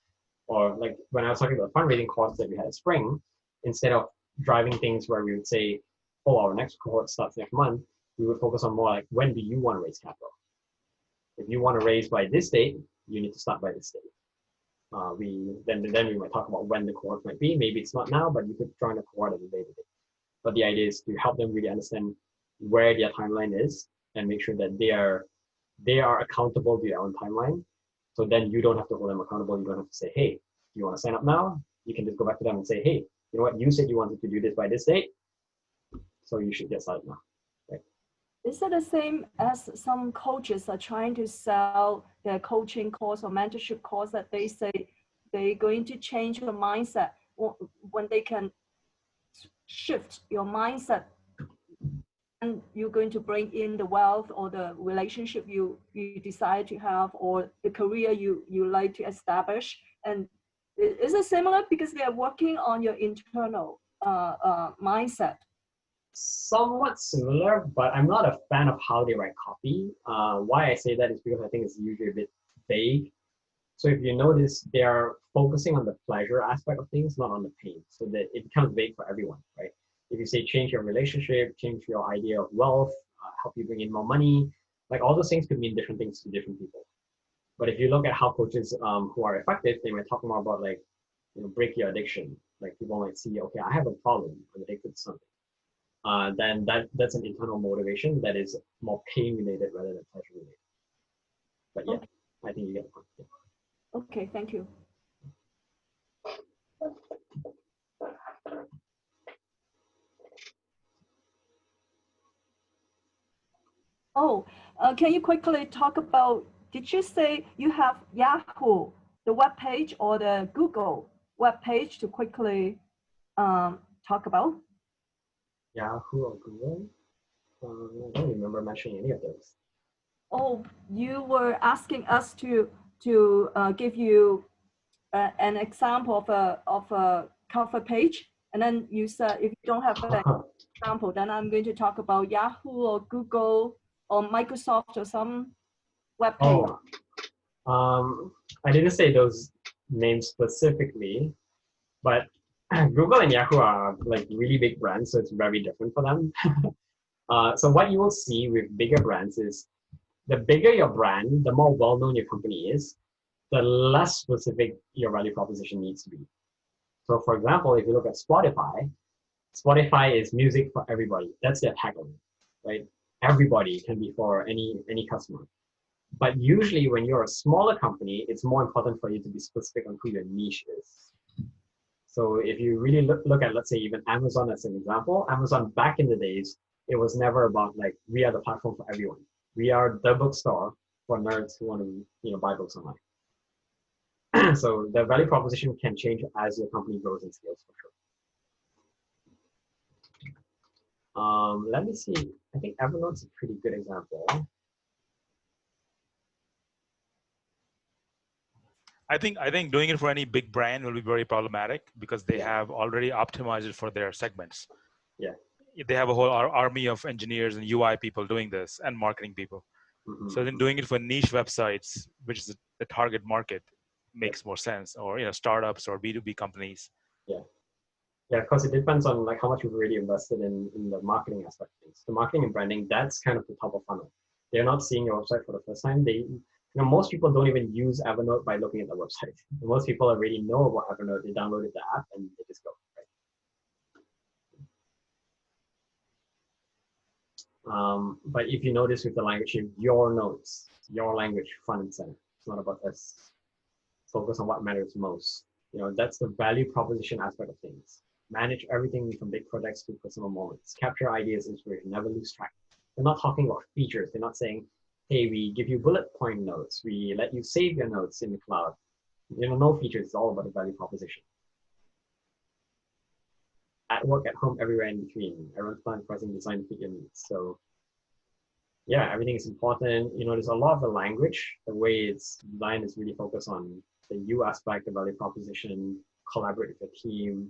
or like when I was talking about fundraising course that we had at Spring, instead of driving things where we would say, oh, our next cohort starts next month, we would focus on more like, when do you want to raise capital? If you want to raise by this date, you need to start by this date. Then we might talk about when the cohort might be. Maybe it's not now, but you could join a cohort at a later date. But the idea is to help them really understand where their timeline is and make sure that they are accountable to their own timeline. So then you don't have to hold them accountable. You don't have to say, hey, you want to sign up now? You can just go back to them and say, hey, you know what? You said you wanted to do this by this date, so you should get started now. Right? Is it the same as some coaches are trying to sell their coaching course or mentorship course that they say they're going to change your mindset when they can shift your mindset and you're going to bring in the wealth or the relationship you desire to have or the career you like to establish? And is it similar because they are working on your internal mindset? Somewhat similar, but I'm not a fan of how they write copy. Why I say that is because I think it's usually a bit vague. So if you notice, they're focusing on the pleasure aspect of things, not on the pain. So that it becomes vague for everyone, right? If you say change your relationship, change your idea of wealth, help you bring in more money, like all those things could mean different things to different people. But if you look at how coaches who are effective, they might talk more about like, break your addiction. Like people might see, okay, I have a problem, I'm addicted to something. Then that's an internal motivation that is more pain related rather than pleasure related. But yeah, okay. I think you get the point. Yeah. Okay, thank you. Oh, can you quickly talk about, did you say you have Yahoo, the web page, or the Google web page to quickly talk about? Yahoo or Google? I don't remember mentioning any of those. oh, you were asking us to give you an example of a cover page, and then you said if you don't have an example, then I'm going to talk about Yahoo or Google or Microsoft or some web page. I didn't say those names specifically, but Google and Yahoo are like really big brands, so it's very different for them. So what you will see with bigger brands is the bigger your brand, the more well-known your company is, the less specific your value proposition needs to be. So for example, if you look at Spotify, Spotify is music for everybody. That's their tagline, right? Everybody can be for any customer. But usually when you're a smaller company, it's more important for you to be specific on who your niche is. So if you really look at, let's say, even Amazon as an example, Amazon back in the days, it was never about like, we are the platform for everyone. We are the bookstore for nerds who want to buy books online. So the value proposition can change as your company grows and scales for sure. Let me see. I think Evernote's a pretty good example. I think doing it for any big brand will be very problematic because they have already optimized it for their segments. Yeah. They have a whole army of engineers and UI people doing this and marketing people. So then doing it for niche websites, which is the target market, makes more sense, or startups or B2B companies. Yeah, because it depends on like how much you've already invested in the marketing aspect of things. The marketing and branding, that's kind of the top of funnel. They're not seeing your website for the first time. Most people don't even use Evernote by looking at the website. Most people already know about Evernote. They downloaded the app and they just go. Right? But if you notice with the language, your notes, your language, front and center. It's not about us. Focus on what matters most. That's the value proposition aspect of things. Manage everything from big projects to personal moments. Capture ideas, inspiration, never lose track. They're not talking about features. They're not saying, hey, we give you bullet point notes. We let you save your notes in the cloud. No features. It's all about the value proposition. At work, at home, everywhere in between. Everyone's planning, pricing, design, fit your needs. So yeah, everything is important. There's a lot of the language, the way it's designed is really focused on the you aspect, the value proposition, collaborate with the team,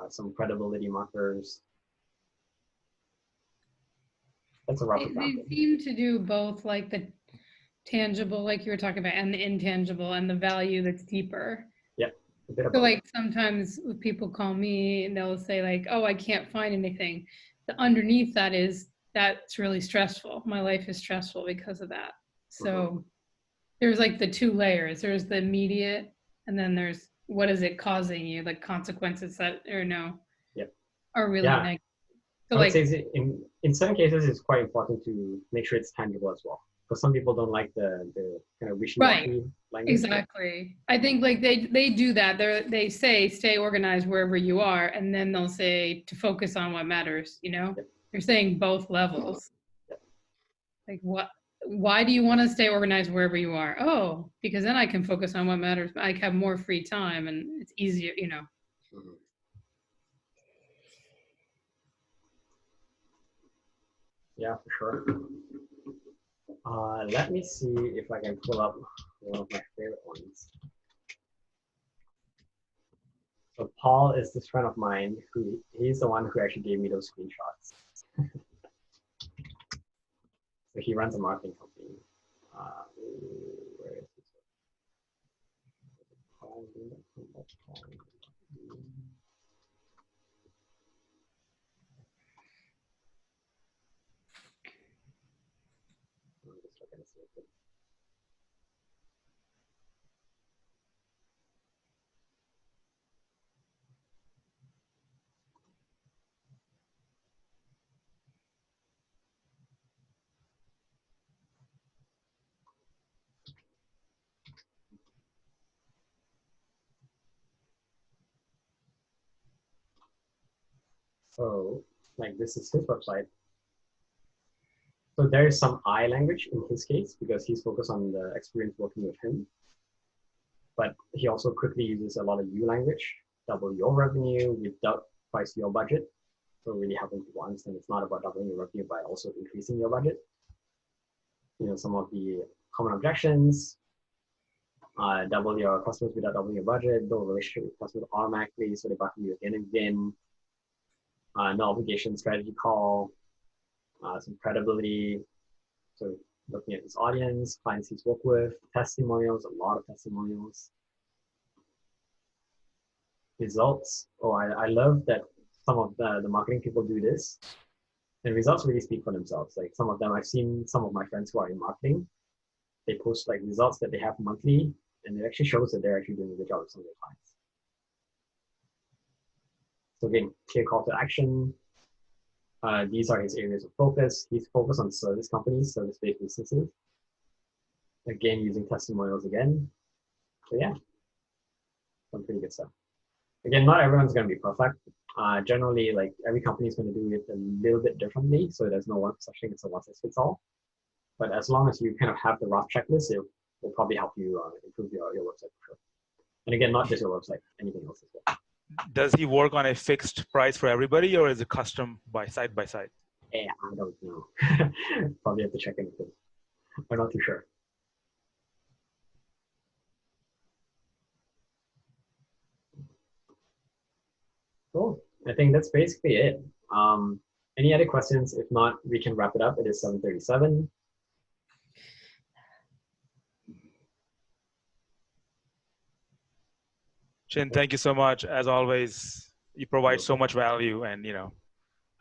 some credibility markers. That's a rough example. They seem to do both, like the tangible, like you were talking about, and the intangible, and the value that's deeper. Yeah, a bit of So both. like sometimes people call me and they'll say like, oh, I can't find anything. The underneath that is, that's really stressful. My life is stressful because of that. So there's like the two layers. There's the immediate, and then there's what is it causing you, like consequences that are really negative. So I would say in some cases, it's quite important to make sure it's tangible as well. Because some people don't like the kind of wishy-washy language. Exactly. I think like they do that. They say stay organized wherever you are, and then they'll say to focus on what matters. They're saying both levels. Like why do you want to stay organized wherever you are? Oh, because then I can focus on what matters. I have more free time and it's easier, Yeah, for sure. Let me see if I can pull up one of my favorite ones. So Paul is this friend of mine he's the one who actually gave me those screenshots. So he runs a marketing company. Where is this? Paul. So, like, this is his website. So there is some I language in his case because he's focused on the experience working with him. But he also quickly uses a lot of you language, double your revenue without twice your budget. So really helping people understand it's not about doubling your revenue, but also increasing your budget. Some of the common objections, double your customers without doubling your budget, build a relationship with customers automatically so they buy from you again and again, no obligation strategy call, some credibility, so looking at his audience, clients he's worked with, testimonials, a lot of testimonials. Results. Oh, I love that some of the marketing people do this. And results really speak for themselves. Like some of them, I've seen some of my friends who are in marketing, they post like results that they have monthly, and it actually shows that they're actually doing a good job with some of their clients. So again, clear call to action. These are his areas of focus. He's focused on service companies, service-based businesses. Again, using testimonials again. So yeah, some pretty good stuff. Again, not everyone's going to be perfect. Generally, like every company is going to do it a little bit differently. So there's no one such thing as a one-size-fits-all. But as long as you kind of have the rough checklist, it will probably help you improve your website for sure. And again, not just your website, anything else as well. Does he work on a fixed price for everybody, or is it custom by side by side? Yeah, I don't know. Probably have to check in with him. I'm not too sure. Cool. I think that's basically it. Any other questions? If not, we can wrap it up. It is 7:37. Chin, thank you so much. As always, you provide so much value, and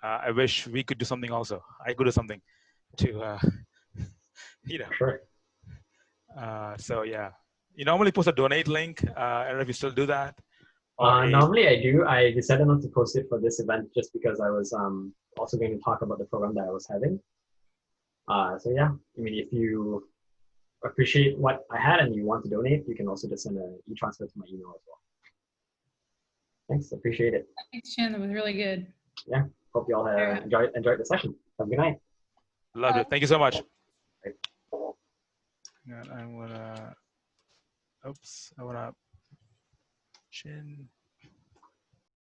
I wish we could do something also. I could do something to, Sure. So yeah, you normally post a donate link. I don't know if you still do that. Normally I do. I decided not to post it for this event just because I was also going to talk about the program that I was having. So yeah, I mean, if you appreciate what I had and you want to donate, you can also just send an e-transfer to my email as well. Thanks, appreciate it. Thanks, Chin. That was really good. Yeah, hope you all enjoyed the session. Have a good night. Love it. Thank you so much. Right. And I wanna, oops, I wanna Chin.